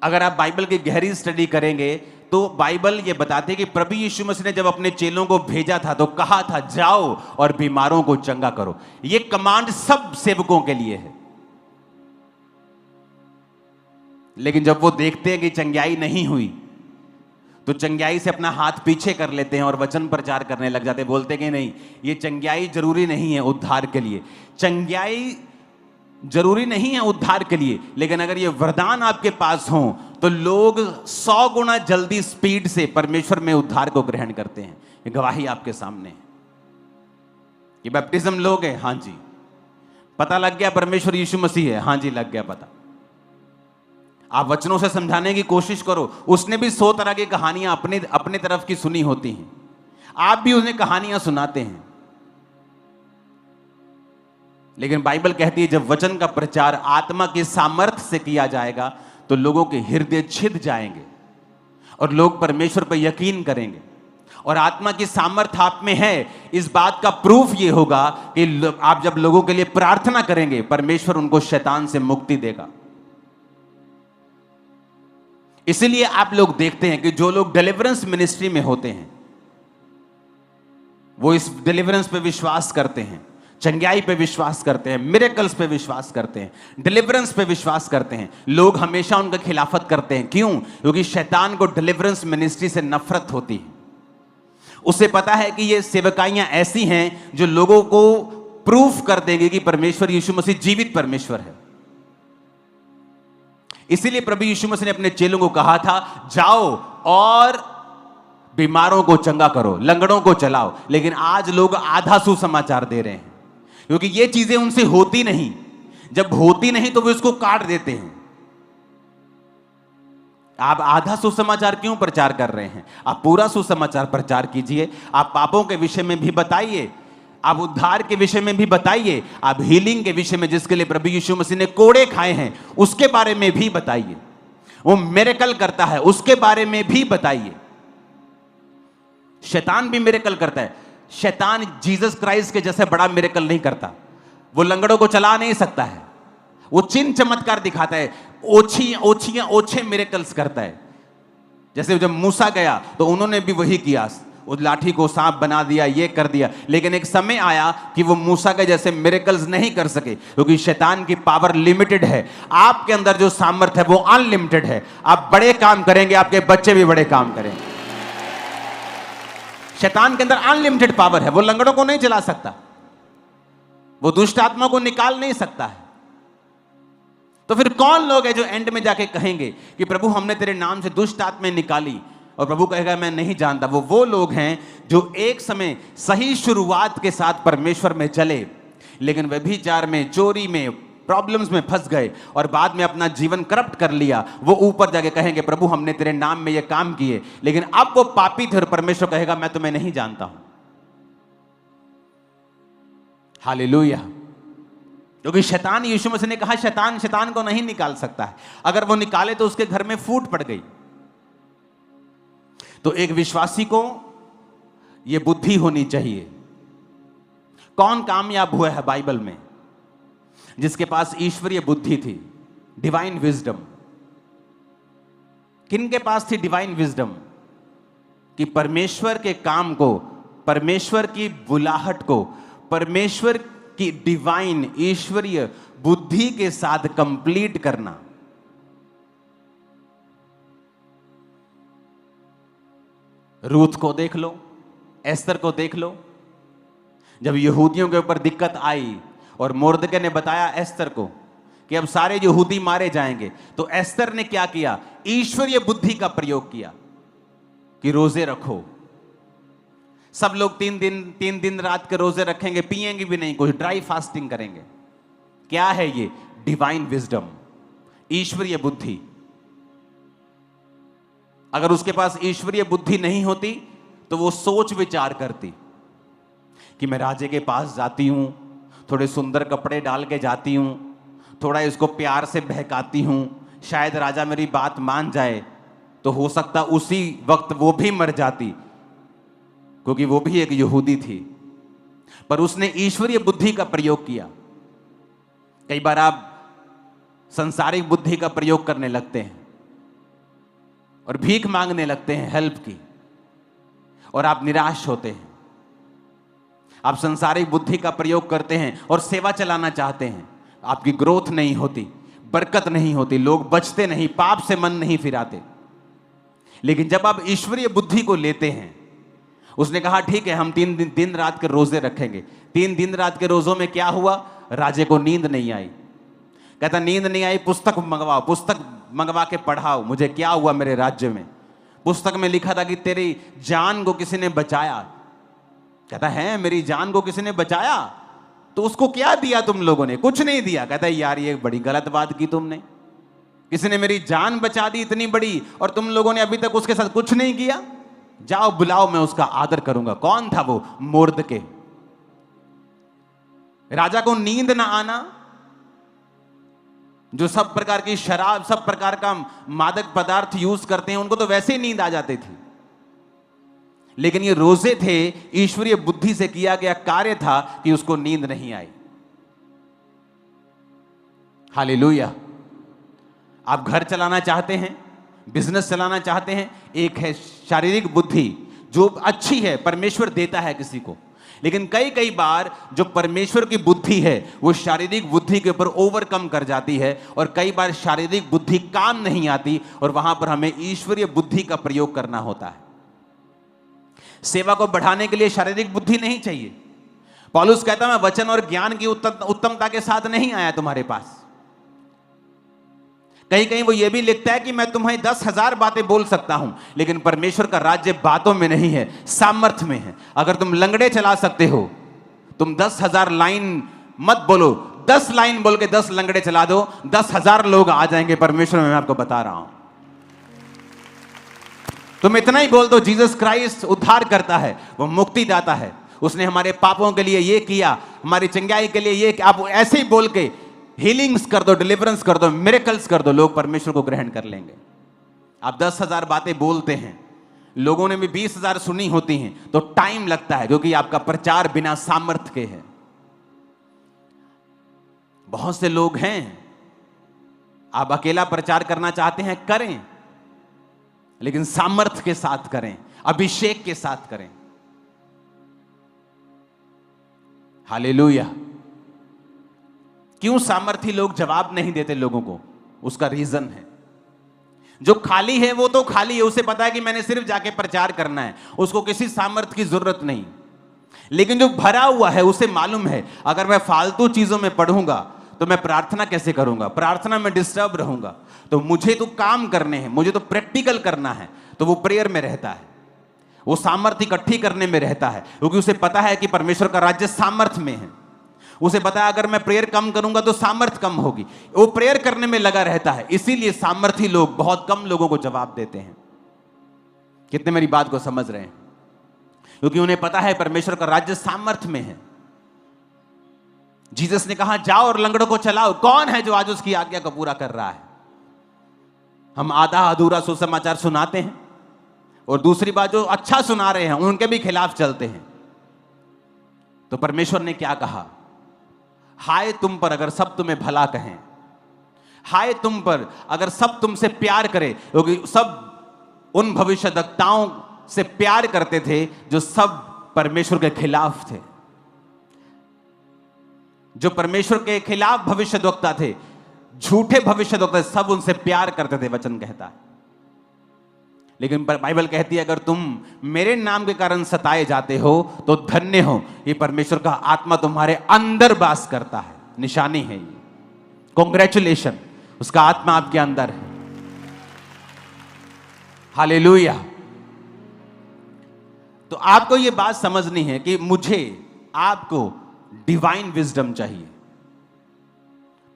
अगर आप बाइबल की गहरी स्टडी करेंगे तो बाइबल यह बताती है कि प्रभु यीशु मसीह ने जब अपने चेलों को भेजा था तो कहा था जाओ और बीमारों को चंगा करो। यह कमांड सब सेवकों के लिए है। लेकिन जब वो देखते हैं कि चंगाई नहीं हुई तो चंगाई से अपना हाथ पीछे कर लेते हैं और वचन प्रचार करने लग जाते हैं। बोलते हैं कि नहीं, ये चंगाई जरूरी नहीं है उद्धार के लिए, चंगाई जरूरी नहीं है उद्धार के लिए, लेकिन अगर ये वरदान आपके पास हो तो लोग 100 गुना जल्दी स्पीड से परमेश्वर में उद्धार को ग्रहण करते हैं। ये गवाही आपके सामने है। ये बैप्टिज्म लोगे, हाँ जी। पता लग गया परमेश्वर यीशु मसीह है? हाँ जी, लग गया पता। आप वचनों से समझाने की कोशिश करो। उसने भी 100 तरह की कहानियां अपने तरफ की सुनी होती हैं, आप भी उन्हें कहानियां सुनाते हैं। लेकिन बाइबल कहती है जब वचन का प्रचार आत्मा के सामर्थ्य से किया जाएगा तो लोगों के हृदय छिद जाएंगे और लोग परमेश्वर पर यकीन करेंगे। और आत्मा की सामर्थ्य आप में है, इस बात का प्रूफ यह होगा कि आप जब लोगों के लिए प्रार्थना करेंगे, परमेश्वर उनको शैतान से मुक्ति देगा। इसीलिए आप लोग देखते हैं कि जो लोग डिलीवरेंस मिनिस्ट्री में होते हैं वो इस डिलीवरेंस पे विश्वास करते हैं, चंगाई पे विश्वास करते हैं, मिरेकल्स पे विश्वास करते हैं, डिलीवरेंस पे विश्वास करते हैं। लोग हमेशा उनका खिलाफत करते हैं। क्यों? क्योंकि शैतान को डिलीवरेंस मिनिस्ट्री से नफरत होती है। उसे पता है कि ये सेवकाइयां ऐसी हैं जो लोगों को प्रूफ कर देंगे कि परमेश्वर यीशु मसीह जीवित परमेश्वर है। इसीलिए प्रभु यीशु मसीह ने अपने चेलों को कहा था, जाओ और बीमारों को चंगा करो, लंगड़ों को चलाओ। लेकिन आज लोग आधा सुसमाचार दे रहे हैं, क्योंकि ये चीजें उनसे होती नहीं। जब होती नहीं तो वे उसको काट देते हैं। आप आधा सुसमाचार क्यों प्रचार कर रहे हैं? आप पूरा सुसमाचार प्रचार कीजिए। आप पापों के विषय में भी बताइए, आप उद्धार के विषय में भी बताइए, आप हीलिंग के विषय में जिसके लिए प्रभु यीशु मसीह ने कोड़े खाए हैं उसके बारे में भी बताइए। वो मिरेकल करता है उसके बारे में भी बताइए। शैतान भी मिरेकल करता है। शैतान जीसस क्राइस्ट के जैसे बड़ा मिरेकल नहीं करता। वो लंगड़ों को चला नहीं सकता है, वो चिन्ह चमत्कार दिखाता है, ओछे मिरेकल्स करता है। जैसे जब मूसा गया तो उन्होंने भी वही किया, उस लाठी को सांप बना दिया, ये कर दिया। लेकिन एक समय आया कि वो मूसा के जैसे मिरेकल्स नहीं कर सके, क्योंकि शैतान की पावर लिमिटेड है। आपके अंदर जो सामर्थ्य है वो अनलिमिटेड है। आप बड़े काम करेंगे, आपके बच्चे भी बड़े काम करेंगे। शैतान के अंदर अनलिमिटेड पावर है। वो लंगड़ों को नहीं चला सकता, वो दुष्ट आत्मा को निकाल नहीं सकता है। तो फिर कौन लोग हैं जो एंड में जाके कहेंगे कि प्रभु हमने तेरे नाम से दुष्ट आत्माएं निकाली, और प्रभु कहेगा मैं नहीं जानता? वो लोग हैं जो एक समय सही शुरुआत के साथ परमेश्वर में चले, लेकिन व्यभिचार में, चोरी में, प्रॉब्लम्स में फंस गए और बाद में अपना जीवन करप्ट कर लिया। वो ऊपर जाके कहेंगे प्रभु हमने तेरे नाम में ये काम किए, लेकिन अब वो पापी थे और परमेश्वर कहेगा मैं तुम्हें नहीं जानता हूं। हालेलुया। क्योंकि शैतान, यीशु मसीह ने कहा शैतान को नहीं निकाल सकता है। अगर वो निकाले तो उसके घर में फूट पड़ गई। तो एक विश्वासी को यह बुद्धि होनी चाहिए। कौन कामयाब हुआ है बाइबल में? जिसके पास ईश्वरीय बुद्धि थी, डिवाइन विजडम। किन के पास थी डिवाइन विजडम? कि परमेश्वर के काम को, परमेश्वर की बुलाहट को, परमेश्वर की डिवाइन ईश्वरीय बुद्धि के साथ कंप्लीट करना। रूथ को देख लो, एस्तर को देख लो। जब यहूदियों के ऊपर दिक्कत आई और मोर्दके ने बताया एस्तर को कि अब सारे यहूदी मारे जाएंगे, तो एस्तर ने क्या किया? ईश्वरीय बुद्धि का प्रयोग किया कि रोजे रखो। सब लोग 3 दिन रात के रोजे रखेंगे, पिएंगे भी नहीं, कुछ ड्राई फास्टिंग करेंगे। क्या है ये? डिवाइन विजडम, ईश्वरीय बुद्धि। अगर उसके पास ईश्वरीय बुद्धि नहीं होती तो वो सोच विचार करती कि मैं राजे के पास जाती हूं, थोड़े सुंदर कपड़े डाल के जाती हूं, थोड़ा इसको प्यार से बहकाती हूं, शायद राजा मेरी बात मान जाए। तो हो सकता उसी वक्त वो भी मर जाती, क्योंकि वो भी एक यहूदी थी। पर उसने ईश्वरीय बुद्धि का प्रयोग किया। कई बार आप सांसारिक बुद्धि का प्रयोग करने लगते हैं और भीख मांगने लगते हैं हेल्प की, और आप निराश होते हैं। आप सांसारिक बुद्धि का प्रयोग करते हैं और सेवा चलाना चाहते हैं, आपकी ग्रोथ नहीं होती, बरकत नहीं होती, लोग बचते नहीं, पाप से मन नहीं फिराते। लेकिन जब आप ईश्वरीय बुद्धि को लेते हैं, उसने कहा ठीक है हम 3 दिन रात के रोजे रखेंगे। 3 दिन रात के रोजों में क्या हुआ? राजे को नींद नहीं आई। कहता नींद नहीं आई, पुस्तक मंगवाओ, पुस्तक मंगवा के पढ़ाओ, मुझे क्या हुआ मेरे राज्य में। पुस्तक में लिखा था कि तेरी जान को किसी ने बचाया। कहता है मेरी जान को किसी ने बचाया? तो उसको क्या दिया तुम लोगों ने? कुछ नहीं दिया। कहता है यार ये बड़ी गलत बात की तुमने, किसी ने मेरी जान बचा दी इतनी बड़ी और तुम लोगों ने अभी तक उसके साथ कुछ नहीं किया। जाओ बुलाओ, मैं उसका आदर करूंगा। कौन था वो? मोर्दके। राजा को नींद ना आना, जो सब प्रकार की शराब, सब प्रकार का मादक पदार्थ यूज करते हैं, उनको तो वैसे ही नींद आ जाती थी। लेकिन ये रोजे थे, ईश्वरीय बुद्धि से किया गया कार्य था कि उसको नींद नहीं आई। हालेलुया। आप घर चलाना चाहते हैं, बिजनेस चलाना चाहते हैं, एक है शारीरिक बुद्धि जो अच्छी है, परमेश्वर देता है किसी को। लेकिन कई कई बार जो परमेश्वर की बुद्धि है वो शारीरिक बुद्धि के ऊपर ओवरकम कर जाती है, और कई बार शारीरिक बुद्धि काम नहीं आती और वहां पर हमें ईश्वरीय बुद्धि का प्रयोग करना होता है। सेवा को बढ़ाने के लिए शारीरिक बुद्धि नहीं चाहिए। पौलुस कहता मैं वचन और ज्ञान की उत्तमता के साथ नहीं आया तुम्हारे पास। कहीं कहीं वो ये भी लिखता है कि मैं तुम्हें 10,000 बातें बोल सकता हूं, लेकिन परमेश्वर का राज्य बातों में नहीं है, सामर्थ्य में है। अगर तुम लंगड़े चला सकते हो, तुम 10,000 लाइन मत बोलो, 10 लाइन बोल के 10 लंगड़े चला दो, 10,000 लोग आ जाएंगे परमेश्वर में, मैं आपको बता रहा हूं। तुम इतना ही बोल दो, जीसस क्राइस्ट उद्धार करता है, वो मुक्ति दाता है, उसने हमारे पापों के लिए ये किया, हमारी चंगाई के लिए ये। आप ऐसे ही बोल के हीलिंग्स कर दो, डिलीवरेंस कर दो, मिरेकल्स कर दो, लोग परमेश्वर को ग्रहण कर लेंगे। आप 10,000 बातें बोलते हैं, लोगों ने भी 20,000 सुनी होती हैं, तो टाइम लगता है, क्योंकि आपका प्रचार बिना सामर्थ्य के है। बहुत से लोग हैं, आप अकेला प्रचार करना चाहते हैं, करें, लेकिन सामर्थ्य के साथ करें, अभिषेक के साथ करें। हालेलुया। क्यों सामर्थी लोग जवाब नहीं देते लोगों को? उसका रीजन है, जो खाली है वो तो खाली है, उसे पता है कि मैंने सिर्फ जाके प्रचार करना है, उसको किसी सामर्थ्य की जरूरत नहीं। लेकिन जो भरा हुआ है उसे मालूम है, अगर मैं फालतू चीजों में पढ़ूंगा तो मैं प्रार्थना कैसे करूंगा, प्रार्थना में डिस्टर्ब रहूंगा, तो मुझे तो काम करने हैं, मुझे तो प्रैक्टिकल करना है, तो वो प्रेयर में रहता है, वो सामर्थ्य इकट्ठी करने में रहता है, क्योंकि उसे पता है कि परमेश्वर का राज्य सामर्थ्य में है। उसे पता है अगर मैं प्रेयर कम करूंगा तो सामर्थ्य कम होगी, वो प्रेयर करने में लगा रहता है। इसीलिए सामर्थी लोग बहुत कम लोगों को जवाब देते हैं। कितने मेरी बात को समझ रहे हैं? क्योंकि उन्हें पता है परमेश्वर का राज्य सामर्थ्य में है। जीसस ने कहा जाओ और लंगड़ों को चलाओ। कौन है जो आज उसकी आज्ञा को पूरा कर रहा है? हम आधा अधूरा सुसमाचार सुनाते हैं, और दूसरी बात जो अच्छा सुना रहे हैं उनके भी खिलाफ चलते हैं। तो परमेश्वर ने क्या कहा? हाय तुम पर अगर सब तुम्हें भला कहें, हाय तुम पर अगर सब तुमसे प्यार करें, क्योंकि सब उन भविष्यद्वक्ताओं से प्यार करते थे जो सब परमेश्वर के खिलाफ थे, जो परमेश्वर के खिलाफ भविष्यद्वक्ता थे, झूठे भविष्यद्वक्ता, सब उनसे प्यार करते थे, वचन कहता है। लेकिन बाइबल कहती है अगर तुम मेरे नाम के कारण सताए जाते हो तो धन्य हो, ये परमेश्वर का आत्मा तुम्हारे अंदर वास करता है। निशानी है ये, कॉन्ग्रेचुलेशन, उसका आत्मा आपके अंदर है। हालेलुया। तो आपको ये बात समझनी है कि मुझे आपको डिवाइन विजडम चाहिए।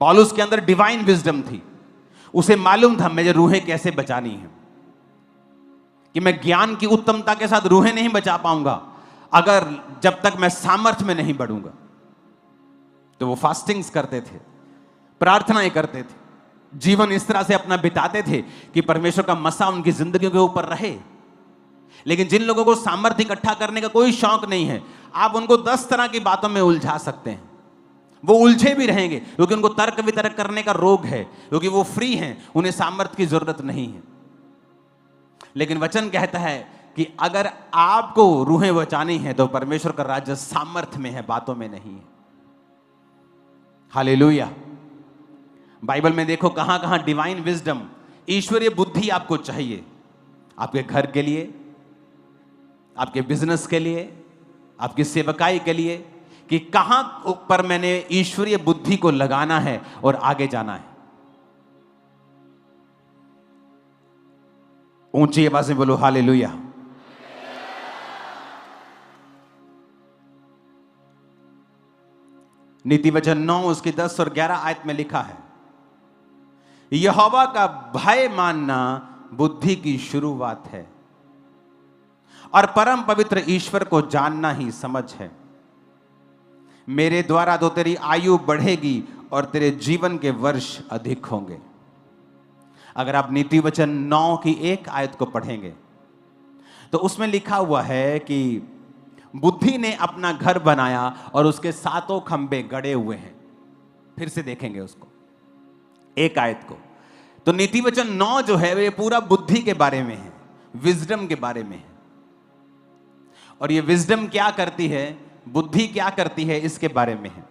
पौलुस के अंदर डिवाइन विजडम थी, उसे मालूम था मुझे रूहें कैसे बचानी है, कि मैं ज्ञान की उत्तमता के साथ रूहें नहीं बचा पाऊंगा अगर जब तक मैं सामर्थ्य में नहीं बढ़ूंगा। तो वो फास्टिंग्स करते थे, प्रार्थनाएं करते थे, जीवन इस तरह से अपना बिताते थे कि परमेश्वर का मसा उनकी जिंदगी के ऊपर रहे। लेकिन जिन लोगों को सामर्थ्य इकट्ठा करने का कोई शौक नहीं है, आप उनको 10 तरह की बातों में उलझा सकते हैं, वो उलझे भी रहेंगे, क्योंकि उनको तर्क वितर्क करने का रोग है, क्योंकि वो फ्री हैं, उन्हें सामर्थ्य की जरूरत नहीं है। लेकिन वचन कहता है कि अगर आपको रूहें बचानी है तो परमेश्वर का राज्य सामर्थ्य में है, बातों में नहीं है। हालेलुया। बाइबल में देखो कहां कहां डिवाइन विजडम, ईश्वरीय बुद्धि आपको चाहिए, आपके घर के लिए, आपके बिजनेस के लिए, आपकी सेवकाई के लिए, कि कहां पर मैंने ईश्वरीय बुद्धि को लगाना है और आगे जाना है। ऊंची आवाज में बोलो हालेलुया। नीति वचन 9 उसकी 10 और 11 आयत में लिखा है, यहोवा का भय मानना बुद्धि की शुरुआत है और परम पवित्र ईश्वर को जानना ही समझ है। मेरे द्वारा तो तेरी आयु बढ़ेगी और तेरे जीवन के वर्ष अधिक होंगे। अगर आप नीति वचन 9 की एक आयत को पढ़ेंगे तो उसमें लिखा हुआ है कि बुद्धि ने अपना घर बनाया और उसके सातों खंबे गड़े हुए हैं। फिर से देखेंगे उसको, एक आयत को। तो नीति वचन 9 जो है वे पूरा बुद्धि के बारे में है, विजडम के बारे में है। और ये विजडम क्या करती है, बुद्धि क्या करती है, इसके बारे में है।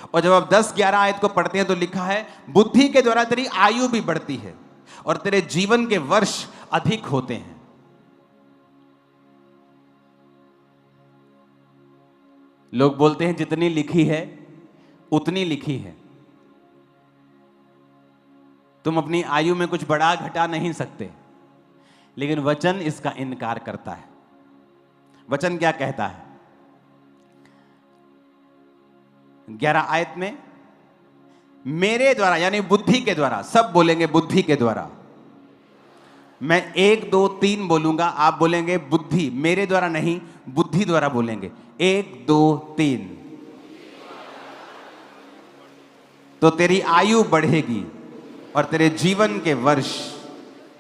और जब आप 10-11 आयत को पढ़ते हैं तो लिखा है बुद्धि के द्वारा तेरी आयु भी बढ़ती है और तेरे जीवन के वर्ष अधिक होते हैं। लोग बोलते हैं जितनी लिखी है उतनी लिखी है। तुम अपनी आयु में कुछ बढ़ा घटा नहीं सकते, लेकिन वचन इसका इनकार करता है। वचन क्या कहता है 11 आयत में, मेरे द्वारा यानी बुद्धि के द्वारा, सब बोलेंगे बुद्धि के द्वारा। मैं 1 2 3 बोलूंगा, आप बोलेंगे बुद्धि, मेरे द्वारा नहीं बुद्धि द्वारा बोलेंगे। 1 2 3। तो तेरी आयु बढ़ेगी और तेरे जीवन के वर्ष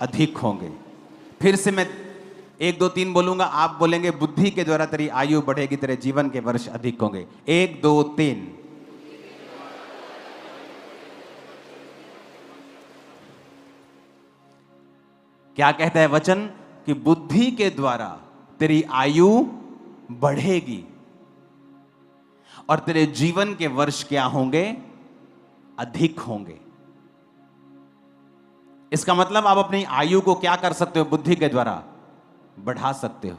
अधिक होंगे। फिर से मैं 1 2 3 बोलूंगा, आप बोलेंगे बुद्धि के द्वारा तेरी आयु बढ़ेगी, तेरे जीवन के वर्ष अधिक होंगे। 1 2 3। क्या कहता है वचन कि बुद्धि के द्वारा तेरी आयु बढ़ेगी और तेरे जीवन के वर्ष क्या होंगे, अधिक होंगे। इसका मतलब आप अपनी आयु को क्या कर सकते हो, बुद्धि के द्वारा बढ़ा सकते हो।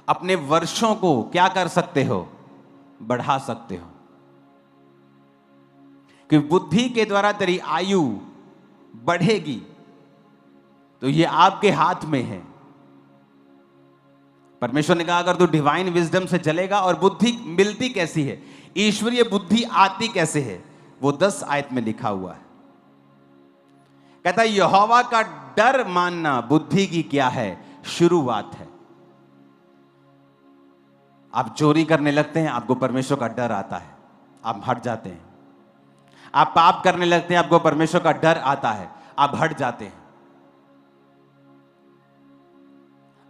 अपने वर्षों को क्या कर सकते हो, बढ़ा सकते हो। कि बुद्धि के द्वारा तेरी आयु बढ़ेगी तो ये आपके हाथ में है। परमेश्वर ने कहा अगर तू डिवाइन विजडम से चलेगा, और बुद्धि मिलती कैसी है, ईश्वरीय बुद्धि आती कैसे है, वो 10 आयत में लिखा हुआ है। कहता है यहोवा का डर मानना बुद्धि की क्या है, शुरुआत है। आप चोरी करने लगते हैं, आपको परमेश्वर का डर आता है, आप हट जाते हैं। आप पाप करने लगते हैं, आपको परमेश्वर का डर आता है, आप हट जाते हैं।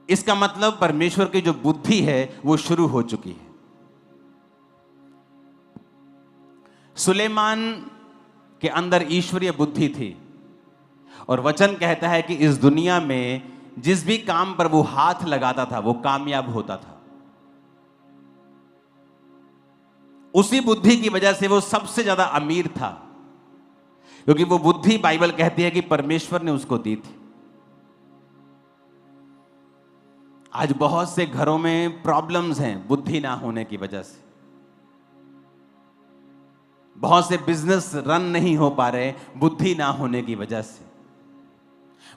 इसका मतलब परमेश्वर की जो बुद्धि है वो शुरू हो चुकी है। सुलेमान के अंदर ईश्वरीय बुद्धि थी, और वचन कहता है कि इस दुनिया में जिस भी काम पर वो हाथ लगाता था वो कामयाब होता था। उसी बुद्धि की वजह से वो सबसे ज्यादा अमीर था, क्योंकि वो बुद्धि बाइबल कहती है कि परमेश्वर ने उसको दी थी। आज बहुत से घरों में प्रॉब्लम्स हैं बुद्धि ना होने की वजह से। बहुत से बिजनेस रन नहीं हो पा रहे बुद्धि ना होने की वजह से।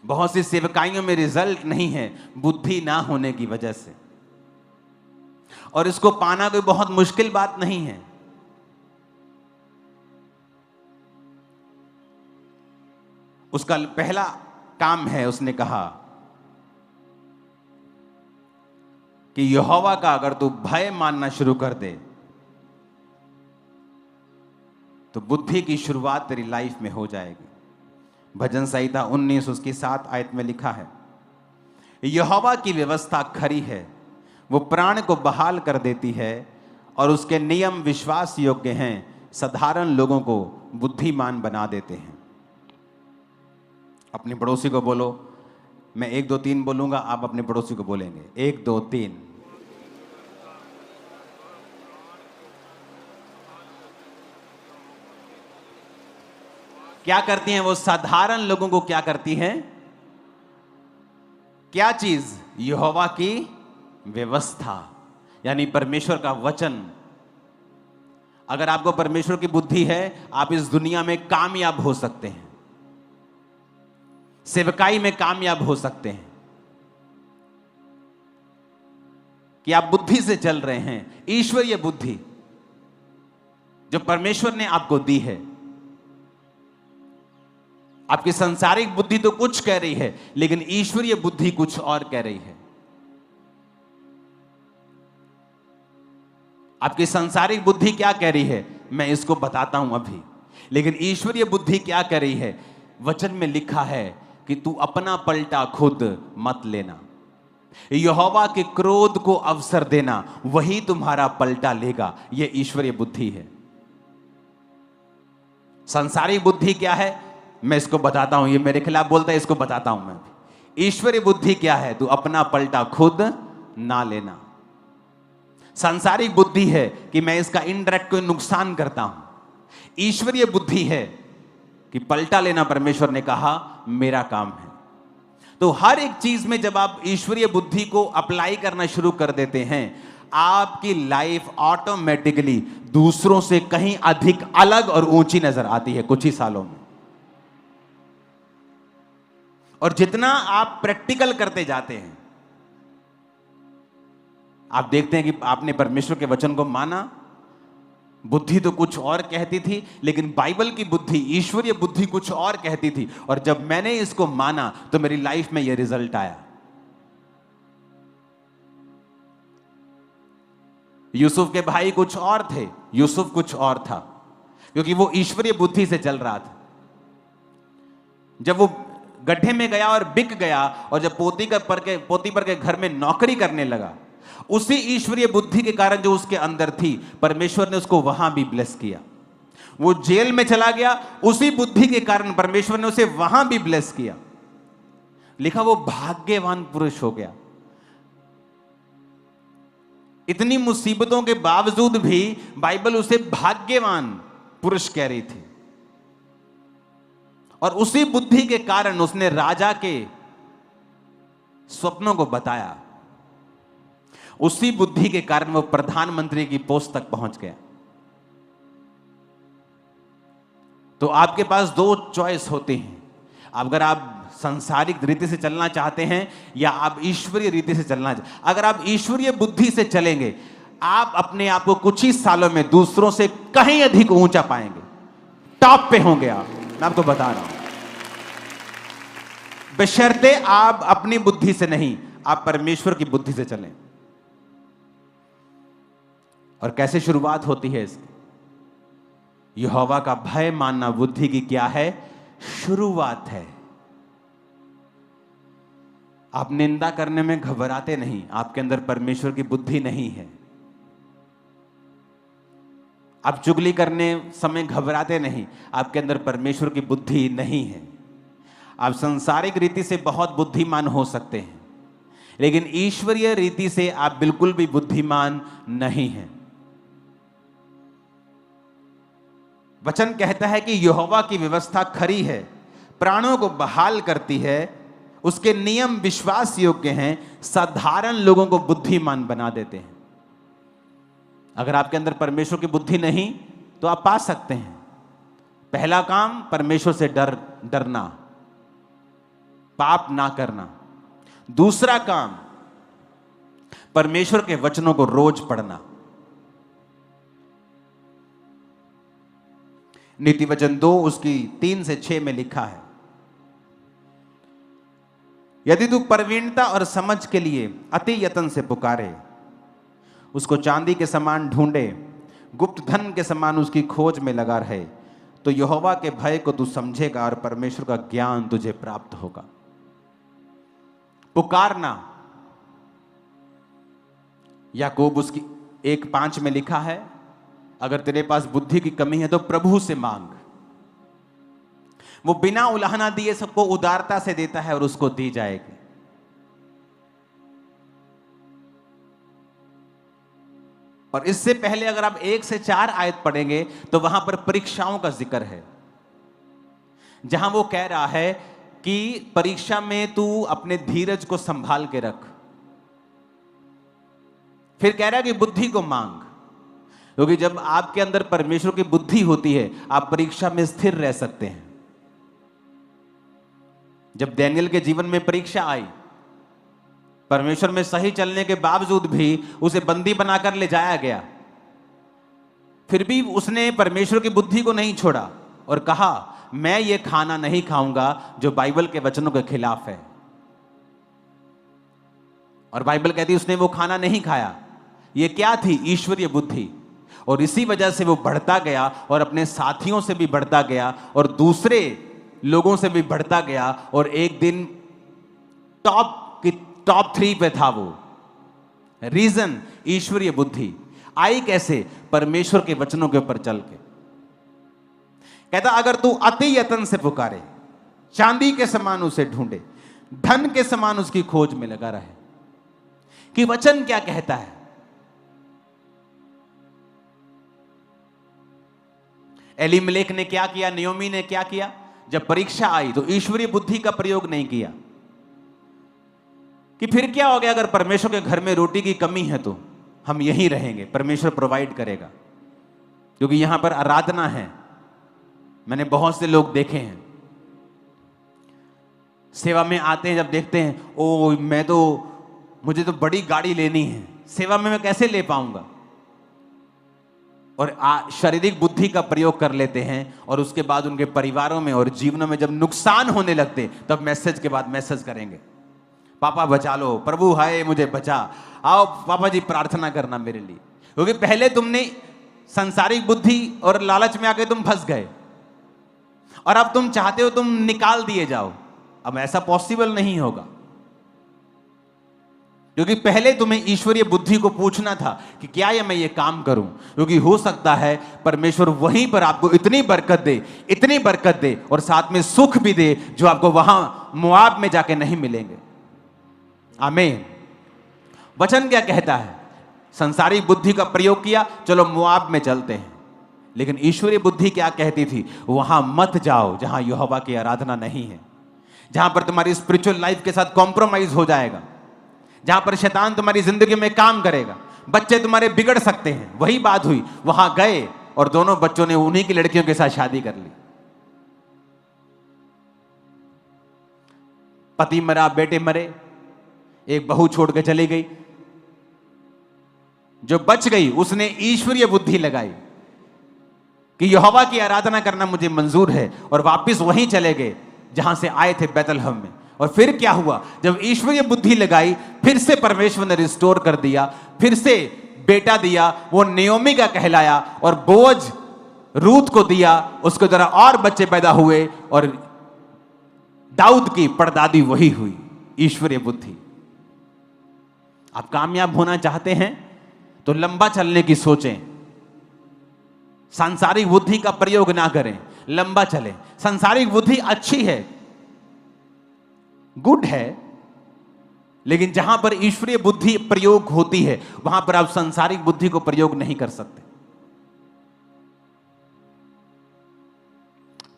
बहुत सी सेवकाइयों में रिजल्ट नहीं है बुद्धि ना होने की वजह से। और इसको पाना कोई बहुत मुश्किल बात नहीं है। उसका पहला काम है, उसने कहा कि यहोवा का अगर तू भय मानना शुरू कर दे तो बुद्धि की शुरुआत तेरी लाइफ में हो जाएगी। भजन संहिता 19 उसकी 7 आयत में लिखा है, यहोवा की व्यवस्था खरी है, वो प्राण को बहाल कर देती है और उसके नियम विश्वास योग्य हैं, साधारण लोगों को बुद्धिमान बना देते हैं। अपने पड़ोसी को बोलो, मैं 1 2 3 बोलूंगा, आप अपने पड़ोसी को बोलेंगे 1 2 3। क्या करती हैं वो? साधारण लोगों को क्या करती हैं? क्या चीज? यहोवा की व्यवस्था, यानी परमेश्वर का वचन। अगर आपको परमेश्वर की बुद्धि है, आप इस दुनिया में कामयाब हो सकते हैं, सेवकाई में कामयाब हो सकते हैं। कि आप बुद्धि से चल रहे हैं, ईश्वरीय बुद्धि। जो परमेश्वर ने आपको दी है। आपकी सांसारिक बुद्धि तो कुछ कह रही है, लेकिन ईश्वरीय बुद्धि कुछ और कह रही है। आपकी सांसारिक बुद्धि क्या कह रही है, मैं इसको बताता हूं अभी। लेकिन ईश्वरीय बुद्धि क्या कह रही है? वचन में लिखा है कि तू अपना पलटा खुद मत लेना, यहोवा के क्रोध को अवसर देना, वही तुम्हारा पलटा लेगा। यह ईश्वरीय बुद्धि है। सांसारिक बुद्धि क्या है, मैं इसको बताता हूं। ये मेरे खिलाफ बोलता है, इसको बताता हूं मैं। ईश्वरीय बुद्धि क्या है? तू अपना पलटा खुद ना लेना। सांसारिक बुद्धि है कि मैं इसका इनडायरेक्ट कोई नुकसान करता हूं। ईश्वरीय बुद्धि है कि पलटा लेना परमेश्वर ने कहा मेरा काम है। तो हर एक चीज में जब आप ईश्वरीय बुद्धि को अप्लाई करना शुरू कर देते हैं, आपकी लाइफ ऑटोमेटिकली दूसरों से कहीं अधिक अलग और ऊंची नजर आती है कुछ ही सालों में। और जितना आप प्रैक्टिकल करते जाते हैं, आप देखते हैं कि आपने परमेश्वर के वचन को माना। बुद्धि तो कुछ और कहती थी, लेकिन बाइबल की बुद्धि, ईश्वरीय बुद्धि कुछ और कहती थी। और जब मैंने इसको माना तो मेरी लाइफ में यह रिजल्ट आया। यूसुफ के भाई कुछ और थे, यूसुफ कुछ और था, क्योंकि वो ईश्वरीय बुद्धि से चल रहा था। जब वो गड्ढे में गया और बिक गया, और जब पोतीपर के घर में नौकरी करने लगा, उसी ईश्वरीय बुद्धि के कारण जो उसके अंदर थी, परमेश्वर ने उसको वहां भी ब्लेस किया। वो जेल में चला गया, उसी बुद्धि के कारण परमेश्वर ने उसे वहां भी ब्लेस किया। लिखा वो भाग्यवान पुरुष हो गया। इतनी मुसीबतों के बावजूद भी बाइबल उसे भाग्यवान पुरुष कह रही थी। और उसी बुद्धि के कारण उसने राजा के स्वप्नों को बताया। उसी बुद्धि के कारण वो प्रधानमंत्री की पोस्ट तक पहुंच गया। तो आपके पास दो चॉइस होती हैं। अगर आप सांसारिक रीति से चलना चाहते हैं या आप ईश्वरीय रीति से चलना चाहते हैं। अगर आप ईश्वरीय बुद्धि से चलेंगे, आप अपने आप को कुछ ही सालों में दूसरों से कहीं अधिक ऊंचा पाएंगे, टॉप पे होंगे आप। मैं आपको बता रहा हूं, बशर्ते आप अपनी बुद्धि से नहीं, आप परमेश्वर की बुद्धि से चलें। और कैसे शुरुआत होती है इसकी? यहोवा का भय मानना बुद्धि की क्या है? शुरुआत है। आप निंदा करने में घबराते नहीं, आपके अंदर परमेश्वर की बुद्धि नहीं है। आप चुगली करने समय घबराते नहीं, आपके अंदर परमेश्वर की बुद्धि नहीं है। आप सांसारिक रीति से बहुत बुद्धिमान हो सकते हैं, लेकिन ईश्वरीय रीति से आप बिल्कुल भी बुद्धिमान नहीं हैं। वचन कहता है कि यहोवा की व्यवस्था खरी है, प्राणों को बहाल करती है, उसके नियम विश्वास योग्य हैं, साधारण लोगों को बुद्धिमान बना देते हैं। अगर आपके अंदर परमेश्वर की बुद्धि नहीं तो आप पा सकते हैं। पहला काम, परमेश्वर से डरना, पाप ना करना। दूसरा काम, परमेश्वर के वचनों को रोज पढ़ना। नीति वचन 2 उसकी 3 से 6 में लिखा है, यदि तू प्रवीणता और समझ के लिए अति यत्न से पुकारे, उसको चांदी के समान ढूंढे, गुप्त धन के समान उसकी खोज में लगा रहे, तो यहोवा के भय को तू समझेगा और परमेश्वर का ज्ञान तुझे प्राप्त होगा। पुकारना, याकूब उसकी 1:5 में लिखा है, अगर तेरे पास बुद्धि की कमी है तो प्रभु से मांग, वो बिना उलाहना दिए सबको उदारता से देता है और उसको दी जाएगी। और इससे पहले अगर आप 1 से 4 आयत पढ़ेंगे तो वहां पर परीक्षाओं का जिक्र है, जहां वो कह रहा है कि परीक्षा में तू अपने धीरज को संभाल के रख। फिर कह रहा है कि बुद्धि को मांग, क्योंकि जब आपके अंदर परमेश्वर की बुद्धि होती है आप परीक्षा में स्थिर रह सकते हैं। जब दानियेल के जीवन में परीक्षा आई, परमेश्वर में सही चलने के बावजूद भी उसे बंदी बनाकर ले जाया गया, फिर भी उसने परमेश्वर की बुद्धि को नहीं छोड़ा और कहा मैं ये खाना नहीं खाऊंगा जो बाइबल के वचनों के खिलाफ है। और बाइबल कहती है उसने वो खाना नहीं खाया। ये क्या थी? ईश्वरीय बुद्धि। और इसी वजह से वो बढ़ता गया और अपने साथियों से भी बढ़ता गया और दूसरे लोगों से भी बढ़ता गया और एक दिन टॉप 3 पे था वो। रीजन ईश्वरीय बुद्धि आई कैसे? परमेश्वर के वचनों के ऊपर चल के। कहता अगर तू अति यत्न से पुकारे, चांदी के समान उसे ढूंढे, धन के समान उसकी खोज में लगा रहे। कि वचन क्या कहता है? एलीमलेक ने क्या किया, नियोमी ने क्या किया? जब परीक्षा आई तो ईश्वरीय बुद्धि का प्रयोग नहीं किया कि फिर क्या हो गया अगर परमेश्वर के घर में रोटी की कमी है तो हम यहीं रहेंगे, परमेश्वर प्रोवाइड करेगा, क्योंकि यहां पर आराधना है। मैंने बहुत से लोग देखे हैं सेवा में आते हैं, जब देखते हैं ओ मुझे तो बड़ी गाड़ी लेनी है, सेवा में मैं कैसे ले पाऊंगा, और शारीरिक बुद्धि का प्रयोग कर लेते हैं और उसके बाद उनके परिवारों में और जीवनों में जब नुकसान होने लगते तब मैसेज के बाद मैसेज करेंगे, पापा बचा लो, प्रभु हाय मुझे बचा, आओ पापा जी प्रार्थना करना मेरे लिए। क्योंकि पहले तुमने सांसारिक बुद्धि और लालच में आके तुम फंस गए और अब तुम चाहते हो तुम निकाल दिए जाओ। अब ऐसा पॉसिबल नहीं होगा, क्योंकि पहले तुम्हें ईश्वरीय बुद्धि को पूछना था कि क्या ये मैं ये काम करूं, क्योंकि हो सकता है परमेश्वर वहीं पर आपको इतनी बरकत दे और साथ में सुख भी दे जो आपको वहां मोआब में जाके नहीं मिलेंगे। आमीन। वचन क्या कहता है? संसारिक बुद्धि का प्रयोग किया, चलो मोआब में चलते हैं, लेकिन ईश्वरीय बुद्धि क्या कहती थी? वहां मत जाओ जहां यहोवा की आराधना नहीं है, जहां पर तुम्हारी स्पिरिचुअल लाइफ के साथ कॉम्प्रोमाइज हो जाएगा, जहां पर शैतान तुम्हारी जिंदगी में काम करेगा, बच्चे तुम्हारे बिगड़ सकते हैं। वही बात हुई, वहां गए और दोनों बच्चों ने उन्हीं की लड़कियों के साथ शादी कर ली। पति मरा, बेटे मरे, एक बहू छोड़ के चली गई। जो बच गई उसने ईश्वरीय बुद्धि लगाई कि यहोवा की आराधना करना मुझे मंजूर है, और वापस वहीं चले गए जहां से आए थे, बैतलहम में। और फिर क्या हुआ? जब ईश्वरीय बुद्धि लगाई, फिर से परमेश्वर ने रिस्टोर कर दिया, फिर से बेटा दिया, वो नियोमी का कहलाया, और बोझ रूत को दिया, उसके द्वारा और बच्चे पैदा हुए, और दाऊद की परदादी वही हुई, ईश्वरीय बुद्धि। आप कामयाब होना चाहते हैं तो लंबा चलने की सोचें, सांसारिक बुद्धि का प्रयोग ना करें, लंबा चलें। सांसारिक बुद्धि अच्छी है, गुड है, लेकिन जहां पर ईश्वरीय बुद्धि प्रयोग होती है वहां पर आप सांसारिक बुद्धि को प्रयोग नहीं कर सकते।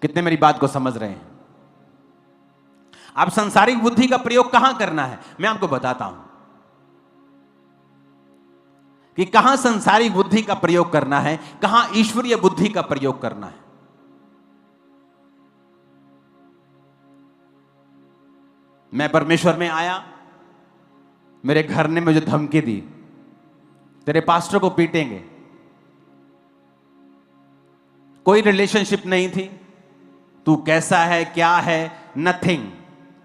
कितने मेरी बात को समझ रहे हैं? आप सांसारिक बुद्धि का प्रयोग कहां करना है, मैं आपको बताता हूं कि कहां सांसारिक बुद्धि का प्रयोग करना है, कहां ईश्वरीय बुद्धि का प्रयोग करना है। मैं परमेश्वर में आया, मेरे घर ने मुझे धमकी दी, तेरे पास्टर को पीटेंगे। कोई रिलेशनशिप नहीं थी, तू कैसा है, क्या है, नथिंग,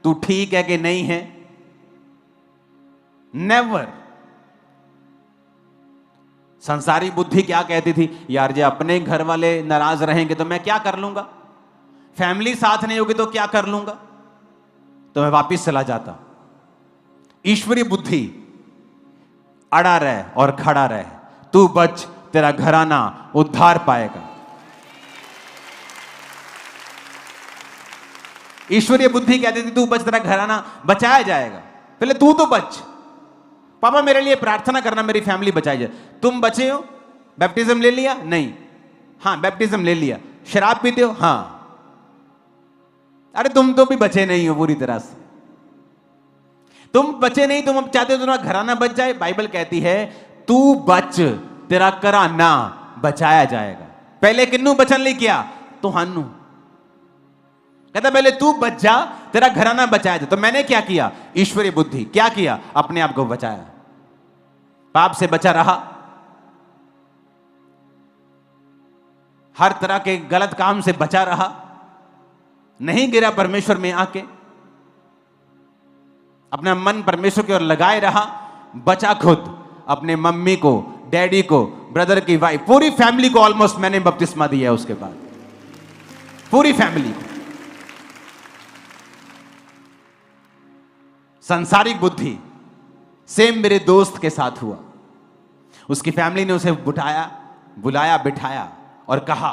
तू ठीक है कि नहीं है, नेवर। संसारिक बुद्धि क्या कहती थी? यार जे अपने घर वाले नाराज रहेंगे तो मैं क्या कर लूंगा, फैमिली साथ नहीं होगी तो क्या कर लूंगा, तो मैं वापिस चला जाता। ईश्वरीय बुद्धि अड़ा रहे और खड़ा रहे, तू बच, तेरा घराना उद्धार पाएगा। ईश्वरीय बुद्धि कहती थी तू बच, तेरा घराना बचाया जाएगा, पहले तू तो बच। पापा मेरे लिए प्रार्थना करना, मेरी फैमिली बचाई जाए। तुम बचे हो? बैप्टिज्म ले लिया? नहीं। हाँ बैप्टिज्म ले लिया। शराब पीते हो? हाँ। अरे तुम तो भी बचे नहीं हो पूरी तरह से, तुम बचे नहीं, तुम अब चाहते हो तुम्हारा घराना बच जाए। बाइबल कहती है तू बच, तेरा घराना बचाया जाएगा। पहले किन्नू बचन ले किया? तुहानू। कहता पहले तू बच जा, तेरा घराना बचाया जाए। तो मैंने क्या किया? ईश्वरीय बुद्धि क्या किया? अपने आप को बचाया, पाप से बचा रहा। हर तरह के गलत काम से बचा रहा, नहीं गिरा परमेश्वर में आके, अपना मन परमेश्वर की ओर लगाए रहा, बचा खुद, अपने मम्मी को, डैडी को, ब्रदर की वाइफ, पूरी फैमिली को ऑलमोस्ट मैंने बपतिस्मा दिया उसके बाद, पूरी फैमिली को। सांसारिक बुद्धि सेम मेरे दोस्त के साथ हुआ। उसकी फैमिली ने उसे बुलाया बिठाया और कहा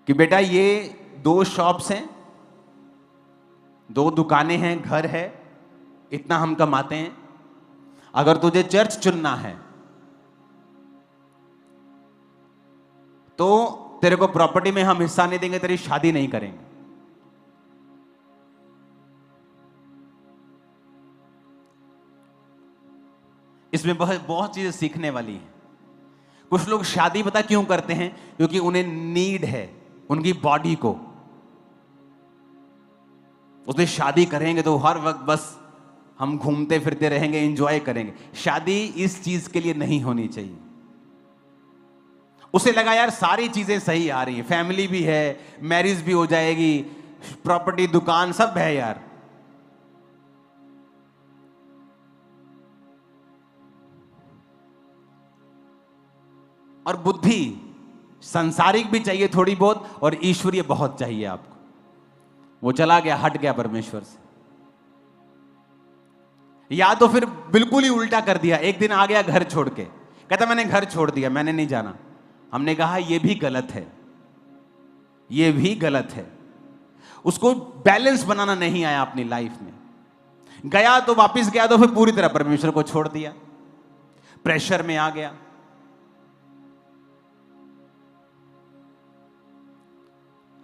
कि बेटा ये 2 शॉप्स हैं, 2 दुकानें हैं, घर है, इतना हम कमाते हैं, अगर तुझे चर्च चुनना है तो तेरे को प्रॉपर्टी में हम हिस्सा नहीं देंगे, तेरी शादी नहीं करेंगे। इसमें बहुत चीजें सीखने वाली है। कुछ लोग शादी पता क्यों करते हैं? क्योंकि उन्हें नीड है उनकी बॉडी को। उसने शादी करेंगे तो हर वक्त बस हम घूमते फिरते रहेंगे, एंजॉय करेंगे। शादी इस चीज के लिए नहीं होनी चाहिए। उसे लगा यार सारी चीजें सही आ रही हैं, फैमिली भी है, मैरिज भी हो जाएगी, प्रॉपर्टी, दुकान सब है यार। और बुद्धि संसारिक भी चाहिए थोड़ी बहुत और ईश्वरीय बहुत चाहिए आपको। वो चला गया, हट गया परमेश्वर से, या तो फिर बिल्कुल ही उल्टा कर दिया। एक दिन आ गया घर छोड़ के, कहता मैंने घर छोड़ दिया, मैंने नहीं जाना। हमने कहा यह भी गलत है, यह भी गलत है। उसको बैलेंस बनाना नहीं आया अपनी लाइफ में। गया तो वापस गया तो फिर पूरी तरह परमेश्वर को छोड़ दिया, प्रेशर में आ गया।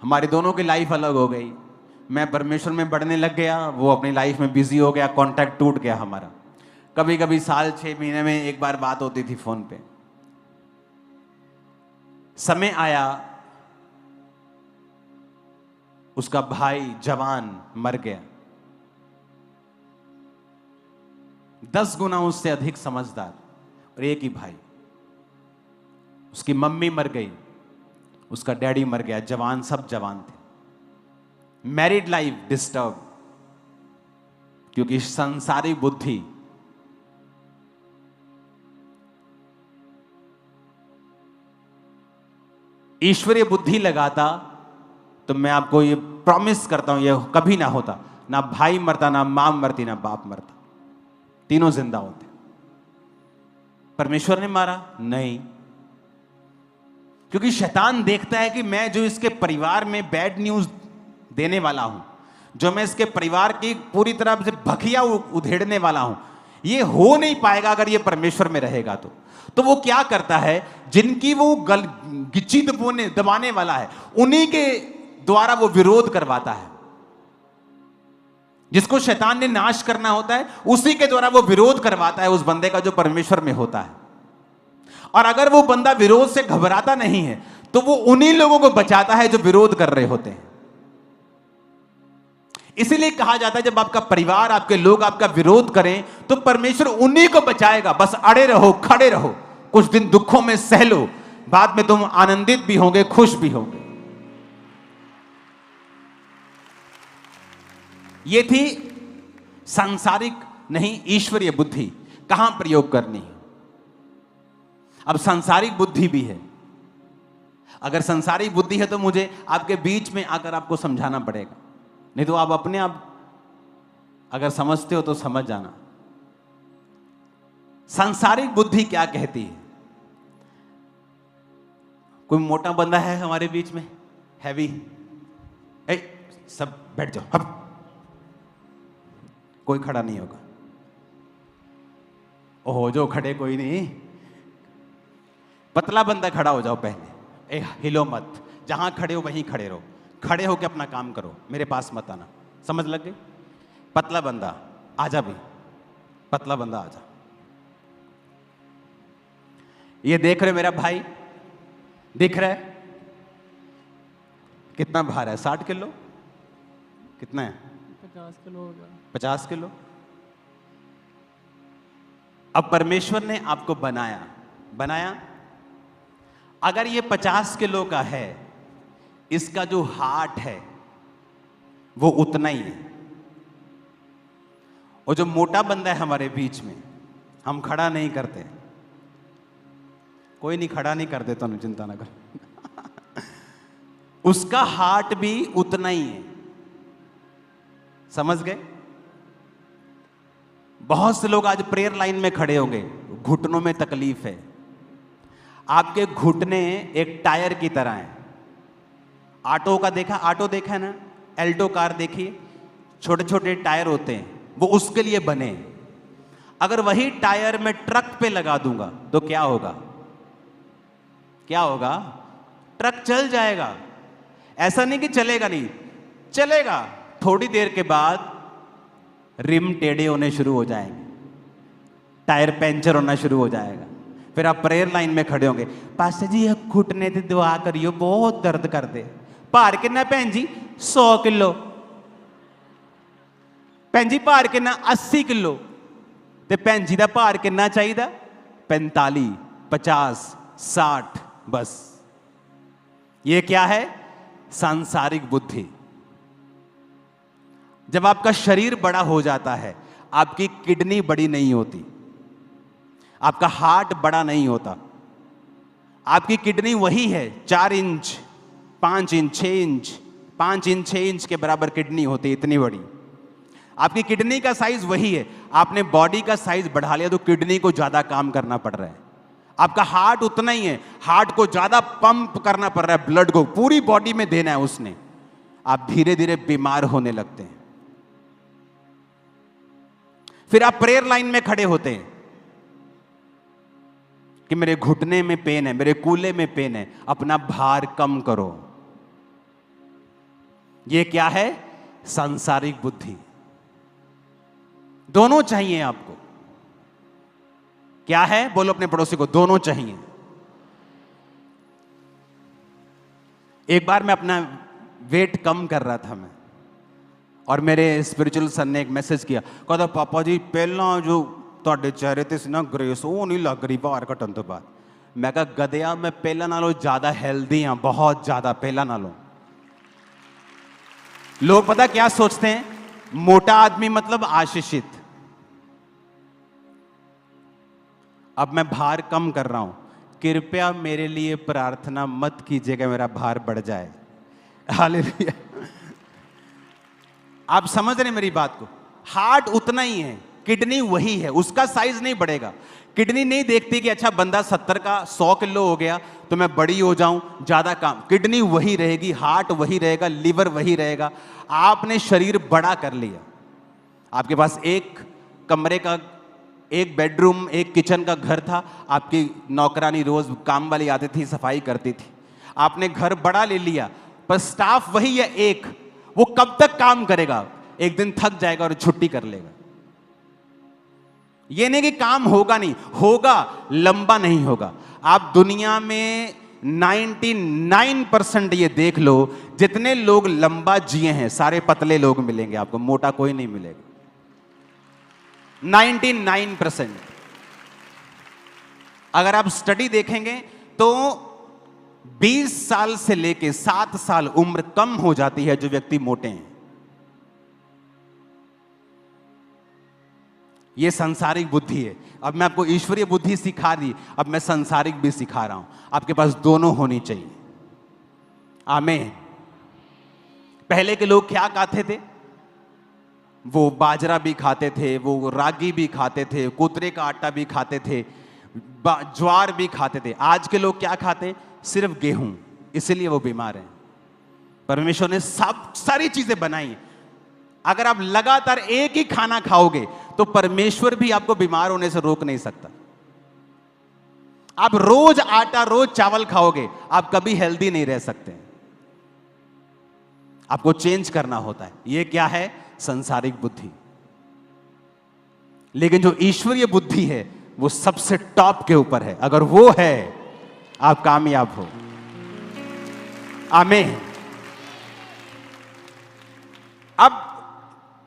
हमारी दोनों की लाइफ अलग हो गई। मैं परमेश्वर में बढ़ने लग गया, वो अपनी लाइफ में बिजी हो गया, कांटेक्ट टूट गया हमारा। कभी कभी साल 6 महीने में एक बार बात होती थी फोन पे। समय आया, उसका भाई जवान मर गया, 10 गुना उससे अधिक समझदार, और एक ही भाई। उसकी मम्मी मर गई, उसका डैडी मर गया, जवान, सब जवान थे। मैरिड लाइफ डिस्टर्ब, क्योंकि संसारिक बुद्धि ईश्वरीय बुद्धि लगाता तो मैं आपको ये प्रॉमिस करता हूं ये कभी ना होता। ना भाई मरता, ना मां मरती, ना बाप मरता, तीनों जिंदा होते। परमेश्वर ने मारा नहीं, क्योंकि शैतान देखता है कि मैं जो इसके परिवार में बैड न्यूज देने वाला हूं, जो मैं इसके परिवार की पूरी तरह से भखिया उधेड़ने वाला हूं, ये हो नहीं पाएगा अगर ये परमेश्वर में रहेगा। तो वो क्या करता है, जिनकी वो गिच्ची दबाने वाला है उन्हीं के द्वारा वो विरोध करवाता है। जिसको शैतान ने नाश करना होता है उसी के द्वारा वो विरोध करवाता है उस बंदे का जो परमेश्वर में होता है। और अगर वो बंदा विरोध से घबराता नहीं है तो वो उन्हीं लोगों को बचाता है जो विरोध कर रहे होते हैं। इसीलिए कहा जाता है जब आपका परिवार, आपके लोग आपका विरोध करें तो परमेश्वर उन्हीं को बचाएगा। बस अड़े रहो, खड़े रहो, कुछ दिन दुखों में सह लो, बाद में तुम आनंदित भी होंगे, खुश भी होंगे। ये थी सांसारिक नहीं ईश्वरीय बुद्धि, कहां प्रयोग करनी है। अब सांसारिक बुद्धि भी है। अगर सांसारिक बुद्धि है तो मुझे आपके बीच में आकर आपको समझाना पड़ेगा, नहीं तो आप अपने आप अगर समझते हो तो समझ जाना। सांसारिक बुद्धि क्या कहती है? कोई मोटा बंदा है हमारे बीच में, हैवी, सब बैठ जाओ, हप। कोई खड़ा नहीं होगा। ओहो, जो खड़े कोई नहीं। पतला बंदा खड़ा हो जाओ पहले, हिलो मत, जहां खड़े हो वहीं खड़े रहो, खड़े होकर अपना काम करो, मेरे पास मत आना। समझ लग गई? पतला बंदा आजा भी, पतला बंदा आजा। ये देख रहे मेरा भाई, दिख रहा है कितना भार है? 60 किलो? कितना है? 50 किलो होगा। 50 किलो। अब परमेश्वर ने आपको बनाया, बनाया। अगर ये 50 किलो का है, इसका जो हार्ट है वो उतना ही है। और जो मोटा बंदा है हमारे बीच में, हम खड़ा नहीं करते, कोई नहीं खड़ा नहीं कर देता, चिंता ना कर उसका हार्ट भी उतना ही है। समझ गए? बहुत से लोग आज प्रेयर लाइन में खड़े होंगे, घुटनों में तकलीफ है। आपके घुटने एक टायर की तरह हैं। ऑटो का देखा, ऑटो देखा है ना, एल्टो कार देखिए, छोटे छोटे टायर होते हैं, वो उसके लिए बने। अगर वही टायर मैं ट्रक पे लगा दूंगा तो क्या होगा? क्या होगा? ट्रक चल जाएगा। ऐसा नहीं कि चलेगा नहीं, चलेगा। थोड़ी देर के बाद रिम टेढ़े होने शुरू हो जाएंगे, टायर पंचर होना शुरू हो जाएगा। फिर आप प्रेयर लाइन में खड़े होंगे, पास्टर जी ये घुटने ते दुआ करियो, बहुत दर्द कर दे। भार कितना भैन जी? 100 किलो। भैन जी भार कितना? 80 किलो। ते भैन जी का भार कितना चाहिए? 45, 50, 60। बस ये क्या है? सांसारिक बुद्धि। जब आपका शरीर बड़ा हो जाता है, आपकी किडनी बड़ी नहीं होती, आपका हार्ट बड़ा नहीं होता, आपकी किडनी वही है, 4 inch 5 inch 6 inch 5 inch 6 inch के बराबर किडनी होती है, इतनी बड़ी। आपकी किडनी का साइज वही है, आपने बॉडी का साइज बढ़ा लिया तो किडनी को ज्यादा काम करना पड़ रहा है। आपका हार्ट उतना ही है, हार्ट को ज्यादा पंप करना पड़ रहा है, ब्लड को पूरी बॉडी में देना है उसने। आप धीरे धीरे बीमार होने लगते हैं। फिर आप प्रेयर लाइन में खड़े होते हैं कि मेरे घुटने में पेन है, मेरे कूल्हे में पेन है, अपना भार कम करो। यह क्या है? सांसारिक बुद्धि। दोनों चाहिए आपको। क्या है? बोलो अपने पड़ोसी को, दोनों चाहिए। एक बार मैं अपना वेट कम कर रहा था मैं, और मेरे स्पिरिचुअल सन ने एक मैसेज किया, कहता पापा जी पहला जो ਤੁਹਾਡੇ चेहरे ਤੇ ਸੀ ਨਾ ग्रेस, ਉਹ नहीं लग रही भार घटन तो बाद। मैं कहा गधया, मैं पहला नालों ज्यादा हेल्दी हाँ, बहुत ज्यादा पहला नालों। लोग पता क्या सोचते हैं? मोटा आदमी मतलब आशीषित। अब मैं भार कम कर रहा हूं, कृपया मेरे लिए प्रार्थना मत कीजिएगा मेरा भार बढ़ जाए। हालेलुया। आप समझ रहे मेरी बात को? हार्ट उतना ही है, किडनी वही है, उसका साइज नहीं बढ़ेगा। किडनी नहीं देखती कि अच्छा बंदा 70 का 100 किलो हो गया तो मैं बड़ी हो जाऊं, ज्यादा काम। किडनी वही रहेगी, हार्ट वही रहेगा, लीवर वही रहेगा। आपने शरीर बड़ा कर लिया। आपके पास एक कमरे का, एक बेडरूम, एक किचन का घर था, आपकी नौकरानी रोज काम वाली आती थी, सफाई करती थी। आपने घर बड़ा ले लिया, पर स्टाफ वही है एक। वो कब तक काम करेगा? एक दिन थक जाएगा और छुट्टी कर लेगा। ये नहीं कि काम होगा नहीं, होगा, लंबा नहीं होगा। आप दुनिया में 99% ये देख लो, जितने लोग लंबा जिए हैं सारे पतले लोग मिलेंगे आपको, मोटा कोई नहीं मिलेगा। 99%। अगर आप स्टडी देखेंगे तो 20 साल से लेके 7 साल उम्र कम हो जाती है जो व्यक्ति मोटे हैं। यह सांसारिक बुद्धि है। अब मैं आपको ईश्वरीय बुद्धि सिखा दी, अब मैं सांसारिक भी सिखा रहा हूं। आपके पास दोनों होनी चाहिए। आमीन। पहले के लोग क्या खाते थे? वो बाजरा भी खाते थे, वो रागी भी खाते थे, कुतरे का आटा भी खाते थे, ज्वार भी खाते थे। आज के लोग क्या खाते? सिर्फ गेहूं। इसलिए वो बीमार हैं। परमेश्वर ने सारी चीजें बनाई। अगर आप लगातार एक ही खाना खाओगे तो परमेश्वर भी आपको बीमार होने से रोक नहीं सकता। आप रोज आटा, रोज चावल खाओगे, आप कभी हेल्दी नहीं रह सकते। आपको चेंज करना होता है। यह क्या है? सांसारिक बुद्धि। लेकिन जो ईश्वरीय बुद्धि है वो सबसे टॉप के ऊपर है। अगर वो है, आप कामयाब हो। आमीन। अब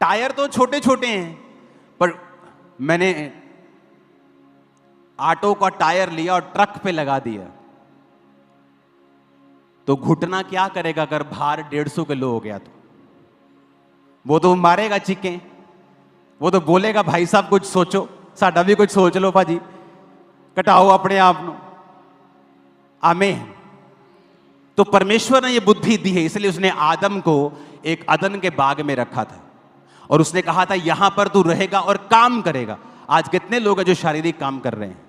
टायर तो छोटे छोटे हैं, पर मैंने ऑटो का टायर लिया और ट्रक पे लगा दिया, तो घुटना क्या करेगा अगर भार 150 किलो हो गया? तो वो तो मारेगा चिके, वो तो बोलेगा भाई साहब कुछ सोचो, साडा भी कुछ सोच लो भाजी, कटाओ अपने आप नो। आमीन। तो परमेश्वर ने ये बुद्धि दी है, इसलिए उसने आदम को एक अदन के बाग में रखा था और उसने कहा था यहां पर तू रहेगा और काम करेगा। आज कितने लोग हैं जो शारीरिक काम कर रहे हैं?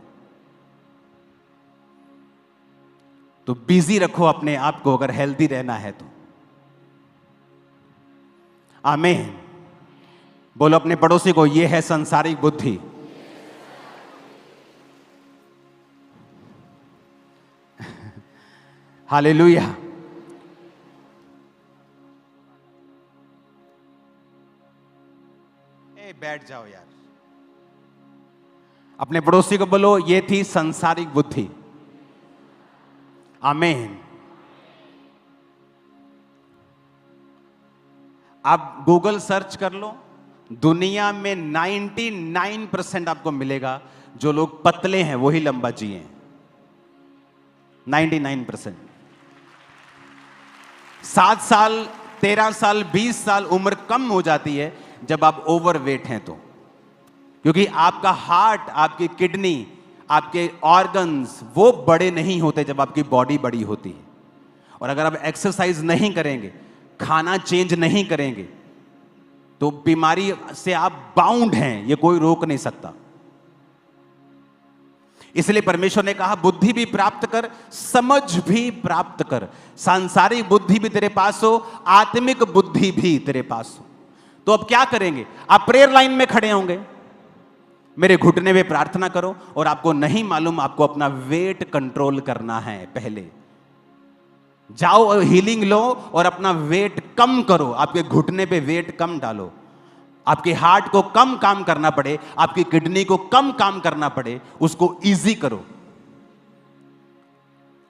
तो बिजी रखो अपने आप को अगर हेल्दी रहना है तो। आमीन। बोलो अपने पड़ोसी को, यह है सांसारिक बुद्धि। हालेलुया। बैठ जाओ यार। अपने पड़ोसी को बोलो, ये थी सांसारिक बुद्धि। आमीन। आप गूगल सर्च कर लो, दुनिया में 99% आपको मिलेगा जो लोग पतले हैं वही लंबा जिए। 99%। 7 साल, 13 साल, 20 साल उम्र कम हो जाती है जब आप ओवरवेट हैं तो, क्योंकि आपका हार्ट, आपकी किडनी, आपके ऑर्गन्स वो बड़े नहीं होते जब आपकी बॉडी बड़ी होती है। और अगर आप एक्सरसाइज नहीं करेंगे, खाना चेंज नहीं करेंगे, तो बीमारी से आप बाउंड हैं, ये कोई रोक नहीं सकता। इसलिए परमेश्वर ने कहा बुद्धि भी प्राप्त कर, समझ भी प्राप्त कर। सांसारिक बुद्धि भी तेरे पास हो, आत्मिक बुद्धि भी तेरे पास हो। तो अब क्या करेंगे? आप प्रेयर लाइन में खड़े होंगे, मेरे घुटने पे प्रार्थना करो, और आपको नहीं मालूम आपको अपना वेट कंट्रोल करना है। पहले जाओ हीलिंग लो और अपना वेट कम करो, आपके घुटने पे वेट कम डालो। आपके हार्ट को कम काम करना पड़े, आपकी किडनी को कम काम करना पड़े, उसको इजी करो।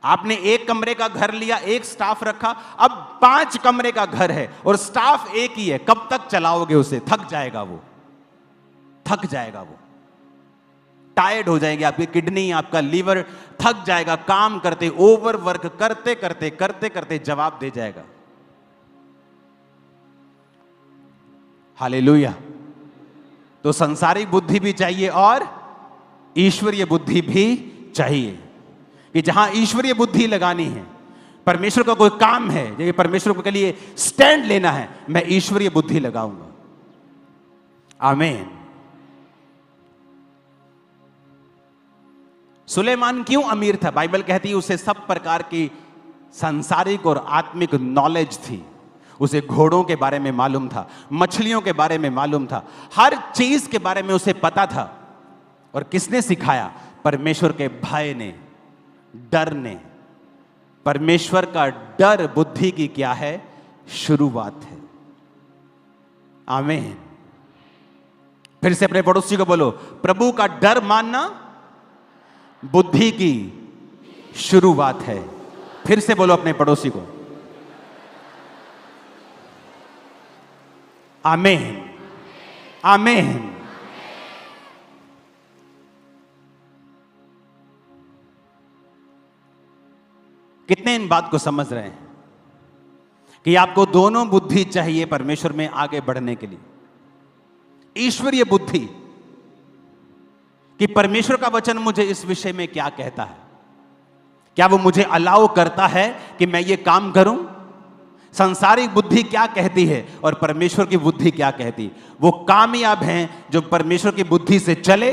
आपने एक कमरे का घर लिया, एक स्टाफ रखा, अब 5 कमरे का घर है और स्टाफ एक ही है, कब तक चलाओगे उसे? थक जाएगा वो, थक जाएगा वो, टायर्ड हो जाएगी आपकी किडनी, आपका लीवर थक जाएगा काम करते, ओवरवर्क करते करते करते करते जवाब दे जाएगा। हालेलुया। तो सांसारिक बुद्धि भी चाहिए और ईश्वरीय बुद्धि भी चाहिए, कि जहां ईश्वरीय बुद्धि लगानी है, परमेश्वर का कोई काम है, जैसे परमेश्वर के लिए स्टैंड लेना है, मैं ईश्वरीय बुद्धि लगाऊंगा। आमीन। सुलेमान क्यों अमीर था? बाइबल कहती है उसे सब प्रकार की सांसारिक और आत्मिक नॉलेज थी। उसे घोड़ों के बारे में मालूम था, मछलियों के बारे में मालूम था, हर चीज के बारे में उसे पता था। और किसने सिखाया? परमेश्वर के भय ने, डर ने। परमेश्वर का डर बुद्धि की क्या है? शुरुआत है। आमीन। फिर से अपने पड़ोसी को बोलो, प्रभु का डर मानना बुद्धि की शुरुआत है। फिर से बोलो अपने पड़ोसी को। आमीन। आमीन। कितने इन बात को समझ रहे हैं कि आपको दोनों बुद्धि चाहिए परमेश्वर में आगे बढ़ने के लिए? ईश्वरीय बुद्धि कि परमेश्वर का वचन मुझे इस विषय में क्या कहता है, क्या वो मुझे अलाउ करता है कि मैं ये काम करूं? सांसारिक बुद्धि क्या कहती है और परमेश्वर की बुद्धि क्या कहती? वो कामयाब हैं जो परमेश्वर की बुद्धि से चले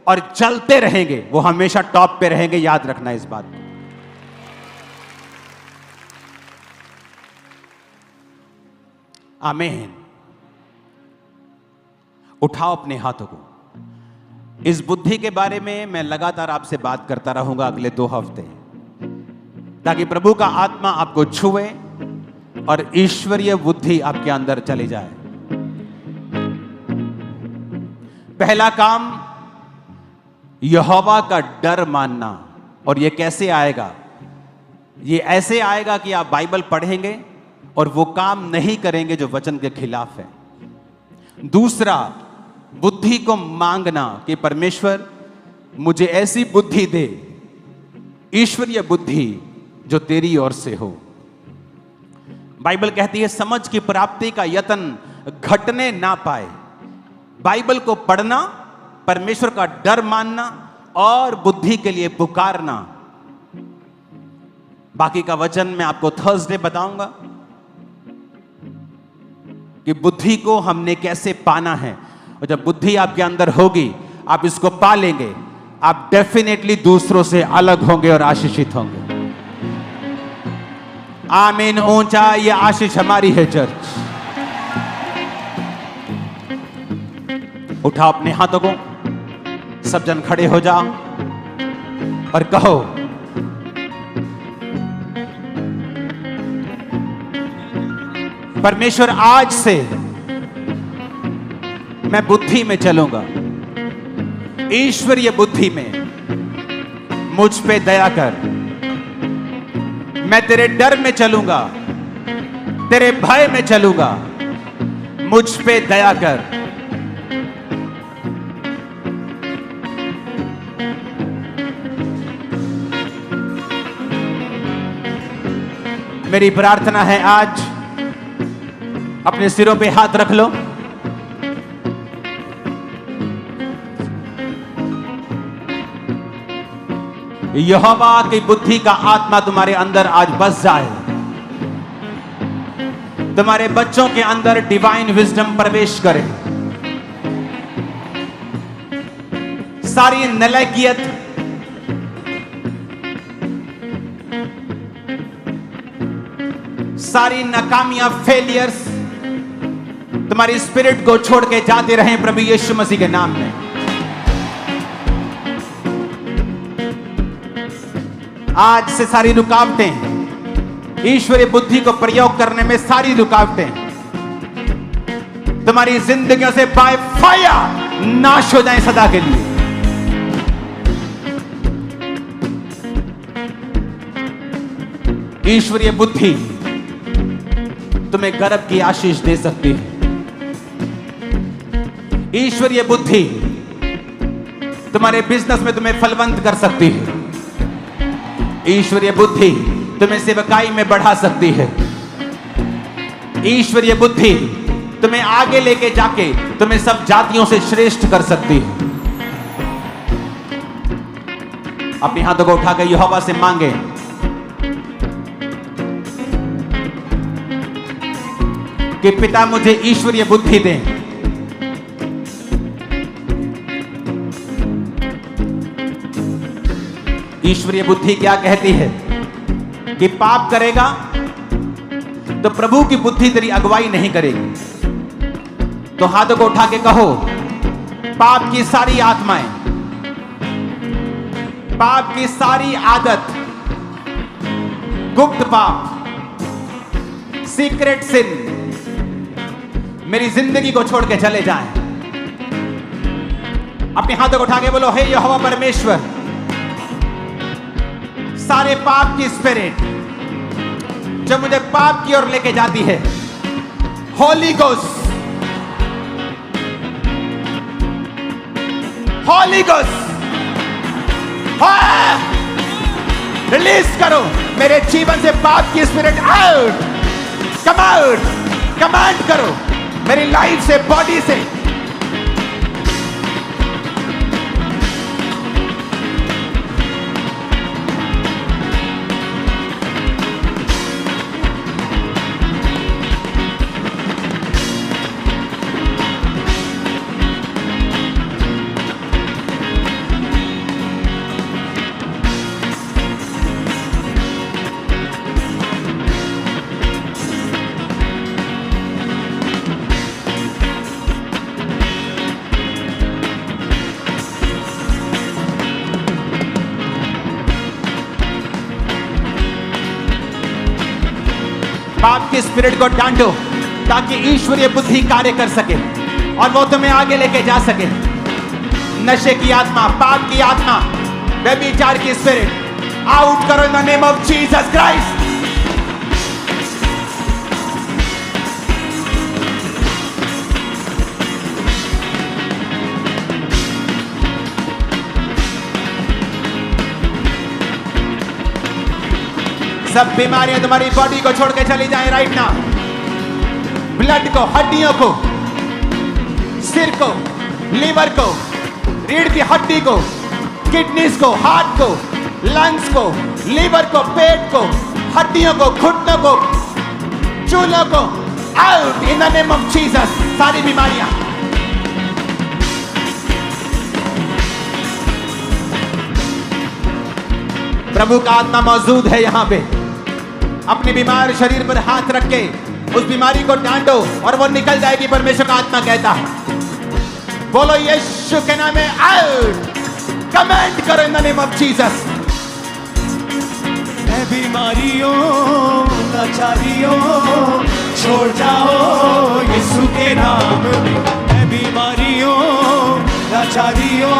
और चलते रहेंगे, वो हमेशा टॉप पे रहेंगे। याद रखना इस बात को। आमीन। उठाओ अपने हाथों को। इस बुद्धि के बारे में मैं लगातार आपसे बात करता रहूंगा अगले 2 हफ्ते, ताकि प्रभु का आत्मा आपको छुए और ईश्वरीय बुद्धि आपके अंदर चली जाए। पहला काम, यहोवा का डर मानना। और यह कैसे आएगा? ये ऐसे आएगा कि आप बाइबल पढ़ेंगे और वो काम नहीं करेंगे जो वचन के खिलाफ है। दूसरा, बुद्धि को मांगना कि परमेश्वर मुझे ऐसी बुद्धि दे, ईश्वरीय बुद्धि जो तेरी ओर से हो। बाइबल कहती है समझ की प्राप्ति का यत्न घटने ना पाए। बाइबल को पढ़ना, परमेश्वर का डर मानना और बुद्धि के लिए पुकारना। बाकी का वचन मैं आपको थर्सडे बताऊंगा कि बुद्धि को हमने कैसे पाना है, और जब बुद्धि आपके अंदर होगी, आप इसको पा लेंगे, आप डेफिनेटली दूसरों से अलग होंगे और आशीषित होंगे। आमीन। ऊंचा ये आशीष हमारी है चर्च। उठाओ अपने हाथों को, सब जन खड़े हो जाओ और कहो, परमेश्वर आज से मैं बुद्धि में चलूंगा, ईश्वरीय बुद्धि में मुझ पे दया कर। मैं तेरे डर में चलूंगा, तेरे भय में चलूंगा, मुझ पे दया कर। मेरी प्रार्थना है आज अपने सिरों पे हाथ रख लो। यहोवा की बुद्धि का आत्मा तुम्हारे अंदर आज बस जाए। तुम्हारे बच्चों के अंदर डिवाइन विजडम प्रवेश करे। सारी नलायकियत, सारी नाकामियां, फेलियर्स तुम्हारी स्पिरिट को छोड़ के जाते रहे प्रभु यीशु मसीह के नाम में। आज से सारी रुकावटें, ईश्वरीय बुद्धि को प्रयोग करने में सारी रुकावटें तुम्हारी जिंदगियों से बाय फायर नाश हो जाएं सदा के लिए। ईश्वरीय बुद्धि तुम्हें गर्भ की आशीष दे सकती है। ईश्वरीय बुद्धि तुम्हारे बिजनेस में तुम्हें फलवंत कर सकती है। ईश्वरीय बुद्धि तुम्हें सेवकाई में बढ़ा सकती है। ईश्वरीय बुद्धि तुम्हें आगे लेके जाके तुम्हें सब जातियों से श्रेष्ठ कर सकती है। अपने हाथों को उठाकर यहोवा से मांगे कि पिता मुझे ईश्वरीय बुद्धि दें। ईश्वरीय बुद्धि क्या कहती है कि पाप करेगा तो प्रभु की बुद्धि तेरी अगुवाई नहीं करेगी। तो हाथों को उठा के कहो, पाप की सारी आत्माएं, पाप की सारी आदत, गुप्त पाप, सीक्रेट सिन मेरी जिंदगी को छोड़ के चले जाएं। अपने हाथों को उठा के बोलो, हे यहोवा परमेश्वर, सारे पाप की स्पिरिट जो मुझे पाप की ओर लेके जाती है, Holi ghost, Holi ghost release करो मेरे जीवन से पाप की spirit out, come out, command करो मेरी लाइफ से, बॉडी से। पाप के स्पिरिट को डांटो ताकि ईश्वरीय बुद्धि कार्य कर सके और वो तुम्हें आगे लेके जा सके। नशे की आत्मा, पाप की आत्मा, व्यभिचार की स्पिरिट आउट करो इन the name of Jesus Christ. सब बीमारियां तुम्हारी बॉडी को छोड़ के चली जाए राइट नाउ। ब्लड को, हड्डियों को, सिर को, लीवर को, रीढ़ की हड्डी को, किडनीज को, हार्ट को, लंग्स को, लीवर को, पेट को, हड्डियों को, घुटनों को, चूलों को, out in the name of Jesus. सारी बीमारियां प्रभु का आत्मा मौजूद है यहां पे। अपने बीमार शरीर पर हाथ रख के उस बीमारी को डांटो और वो निकल जाएगी। परमेश्वर का आत्मा कहता है, बोलो यीशु के नाम में आउट। कमांड करो इन द नेम ऑफ जीसस। बीमारियों, लाचारियों छोड़ जाओ यीशु के नाम में। बीमारियों, लाचारियों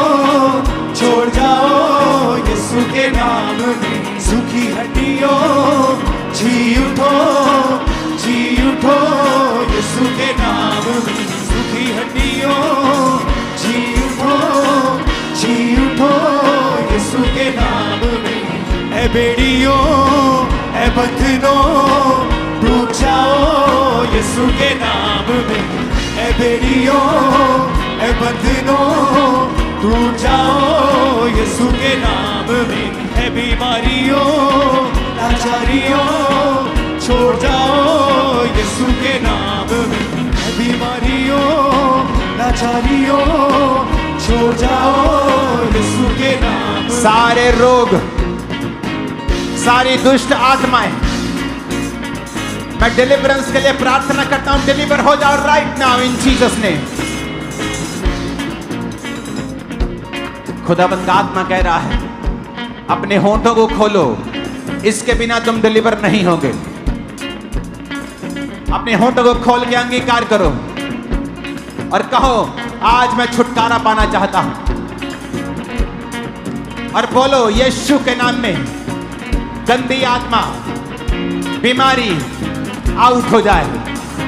छोड़ जाओ यीशु के नाम में। सूखी हड्डियों जी उठो यीशु के नाम में। सूखी हड्डियों जी उठो यीशु के नाम में। ए बेड़ियों, ए बंधनों टूट जाओ यीशु के नाम में। ए बेड़ियों, ए बंधनों टूट जाओ यीशु के नाम में। ए बीमारियों, लाचारियों छोड़ जाओ यीशु के नाम में। ए बीमारियों, लाचारियों छोड़ जाओ यीशु के नाम में। सारे रोग, सारी दुष्ट आत्माएं, मैं डिलीवरेंस के लिए प्रार्थना करता हूं। डिलीवर हो जाओ right now in Jesus name. खुदाबंद का आत्मा कह रहा है, अपने होंठों को खोलो, इसके बिना तुम डिलीवर नहीं होगे। अपने होंठों को खोल के अंगीकार करो और कहो, आज मैं छुटकारा पाना चाहता हूं। और बोलो यीशु के नाम में गंदी आत्मा, बीमारी आउट हो जाए।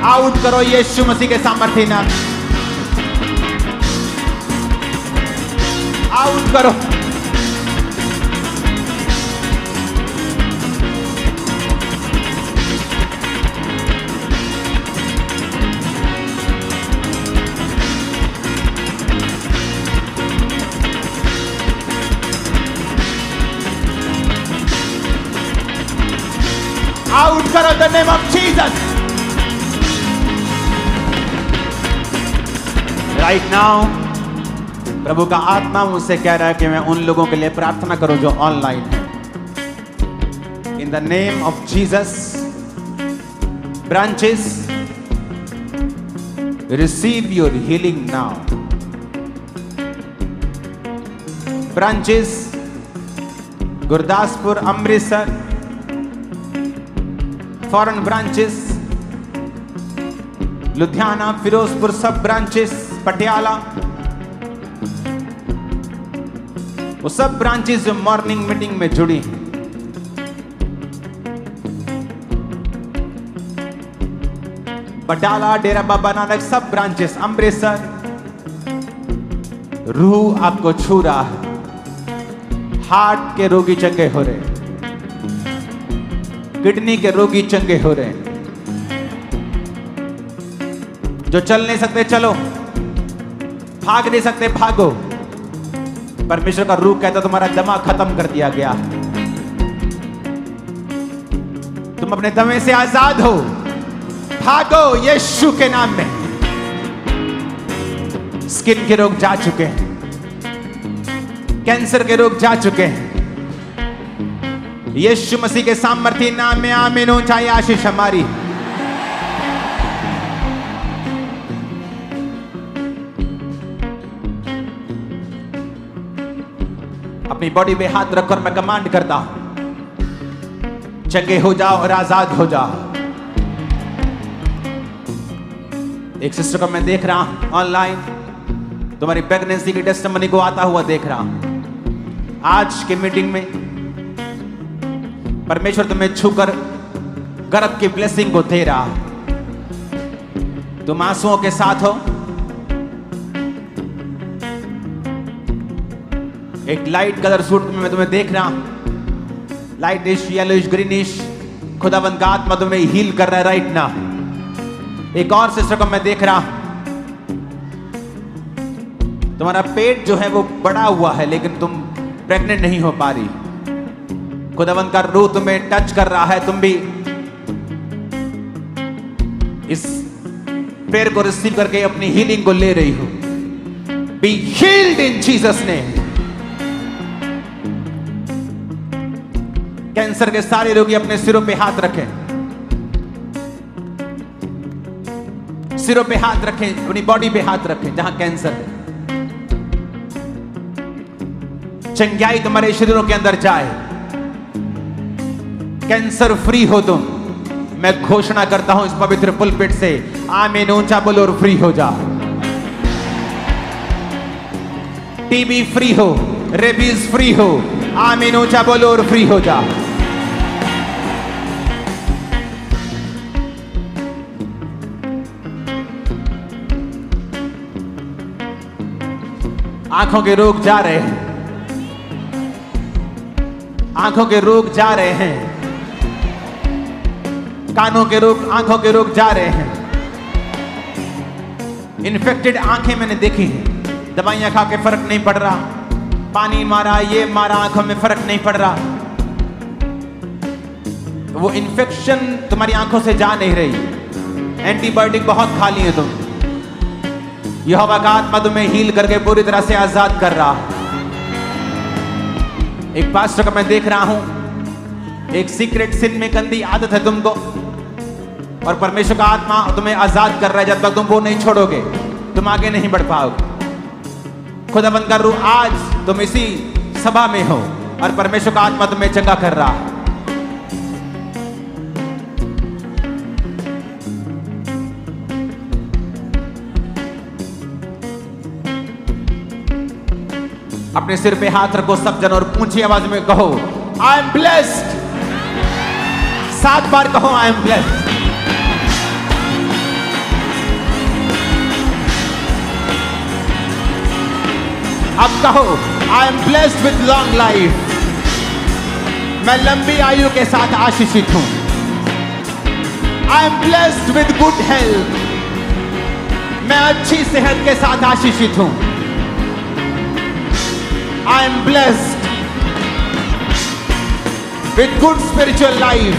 आउट करो यीशु मसीह के सामर्थ्य नाम। आउट करो। आउट करो the name of Jesus right now. प्रभु का आत्मा मुझसे कह रहा है कि मैं उन लोगों के लिए प्रार्थना करूं जो ऑनलाइन है। In the name of Jesus, branches receive your healing now. Branches Gurdaspur, Amritsar, foreign branches Ludhiana, Firozpur, सब ब्रांचेस, पटियाला, वो सब ब्रांचेस जो मॉर्निंग मीटिंग में जुड़ी हैं। बटाला, डेरा बाबा नानक, सब ब्रांचेस, अमृतसर। रूह आपको छू रहा है। हार्ट के रोगी चंगे हो रहे, किडनी के रोगी चंगे हो रहे हैं। जो चल नहीं सकते चलो, भाग नहीं सकते भागो। परमेश्वर का रूह कहता तुम्हारा दमा खत्म कर दिया गया, तुम अपने दमे से आजाद हो। भागो यीशु के नाम में। स्किन के रोग जा चुके हैं, कैंसर के रोग जा चुके हैं। यीशु मसीह के सामर्थ्य नाम में आमीन हो। चाहे आशीष हमारी। अपनी बॉडी पे हाथ रखकर मैं कमांड करता हूं, चंगे हो जाओ और आजाद हो जाओ। एक सिस्टर को मैं देख रहा हूं ऑनलाइन, तुम्हारी प्रेगनेंसी की टेस्टिमनी को आता हुआ देख रहा हूं। आज की मीटिंग में परमेश्वर तुम्हें छूकर गर्भ की ब्लेसिंग को दे रहा है। तुम आंसुओं के साथ हो। एक लाइट कलर सूट में मैं तुम्हें देख रहा हूं, लाइटिश येलोइश ग्रीनिश खुदावंद का आत्मा तुम्हें हील कर रहा है राइट ना। एक और सिस्टर को मैं देख रहा, तुम्हारा पेट जो है वो बड़ा हुआ है लेकिन तुम प्रेग्नेंट नहीं हो पा रही। खुदावंद का रूह तुम्हें टच कर रहा है, तुम भी इस प्रेयर को रिसीव करके अपनी हीलिंग को ले रही हो। Be healed in Jesus name. Cancer के सारे रोगी अपने सिरों पे हाथ रखें, सिरों पे हाथ रखें, अपनी बॉडी पे हाथ रखें जहां कैंसर है। चंगाई तुम्हारे शरीरों के अंदर जाए, कैंसर फ्री हो तुम। मैं घोषणा करता हूं इस पवित्र पुलपिट से, आमीन। ऊंचा बोलो और फ्री हो जा। टीबी फ्री हो, रेबीज फ्री हो, आमीन। ऊंचा बोलो और फ्री हो जा। आंखों के रोग जा रहे हैं, आंखों के रोग जा रहे हैं, कानों के रोग, आंखों के रोग जा रहे हैं। इन्फेक्टेड आंखें मैंने देखी हैं, दवाइयां खा के फर्क नहीं पड़ रहा, पानी मारा, ये मारा, आंखों में फर्क नहीं पड़ रहा। वो इन्फेक्शन तुम्हारी आंखों से जा नहीं रही। एंटीबायोटिक बहुत खा लिए तुम। यहोवा का आत्मा तुम्हें हील करके पूरी तरह से आजाद कर रहा। एक पास्टर का मैं देख रहा हूं, एक सीक्रेट सिन में गंदी आदत है तुमको, और परमेश्वर का आत्मा तुम्हें आजाद कर रहा है। जब तक तुम वो नहीं छोड़ोगे तुम आगे नहीं बढ़ पाओगे। खुदावंद का रूह आज तुम इसी सभा में हो और परमेश्वर का आत्मा तुम्हें चंगा कर रहा है। अपने सिर पे हाथ रखो सब जन और ऊंची आवाज में कहो, आई एम ब्लेस्ड। 7 बार कहो, आई एम ब्लेस्ड। अब कहो, I am blessed with long life. मैं लंबी आयु के साथ आशीषित हूं। I am blessed with good health. मैं अच्छी सेहत के साथ आशीषित हूं। I am blessed with good spiritual life.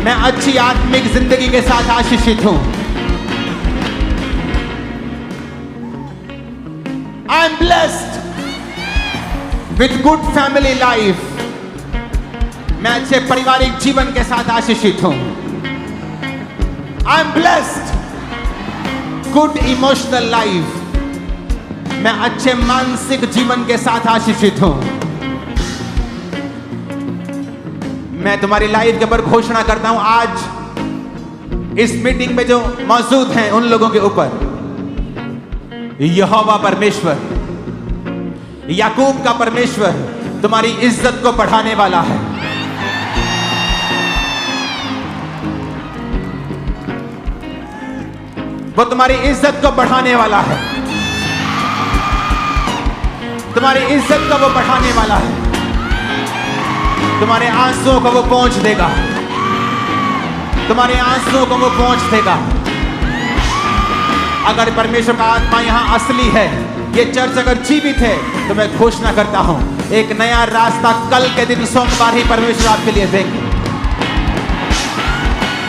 मैं अच्छी आत्मिक जिंदगी के साथ आशीषित हूं। I am blessed with good family life. मैं अच्छे पारिवारिक जीवन के साथ आशीषित हूं। I am blessed good emotional life. मैं अच्छे मानसिक जीवन के साथ आशीषित हूं। मैं तुम्हारी लाइफ के ऊपर घोषणा करता हूं आज इस मीटिंग में जो मौजूद हैं उन लोगों के ऊपर यहोवा परमेश्वर, याकूब का परमेश्वर तुम्हारी इज्जत को बढ़ाने वाला है। वो तुम्हारी इज्जत को बढ़ाने वाला है। तुम्हारी इज्जत को वो बढ़ाने वाला है। तुम्हारे आंसुओं को वो पहुंच देगा। तुम्हारे आंसुओं को वो पहुंच देगा। अगर परमेश्वर का आत्मा यहां असली है, ये चर्च अगर जीवित है, तो मैं घोषणा करता हूं एक नया रास्ता कल के दिन सोमवार ही परमेश्वर आपके लिए देंगे।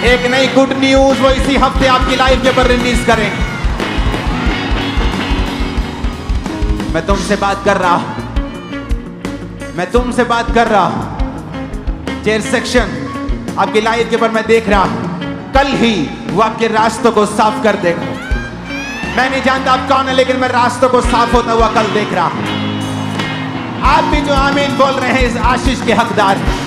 एक नई गुड न्यूज वो इसी हफ्ते आपकी लाइफ के ऊपर रिलीज करेंगे। मैं तुमसे बात कर रहा हूं, मैं तुमसे बात कर रहा हूं। चेयर सेक्शन आपकी लाइफ के ऊपर मैं देख रहा हूं, कल ही वो आपके रास्तों को साफ कर देगा। मैं नहीं जानता आप कौन है, लेकिन मैं रास्तों को साफ होता हुआ कल देख रहा हूं। आप भी जो आमीन बोल रहे हैं इस आशीष के हकदार हैं।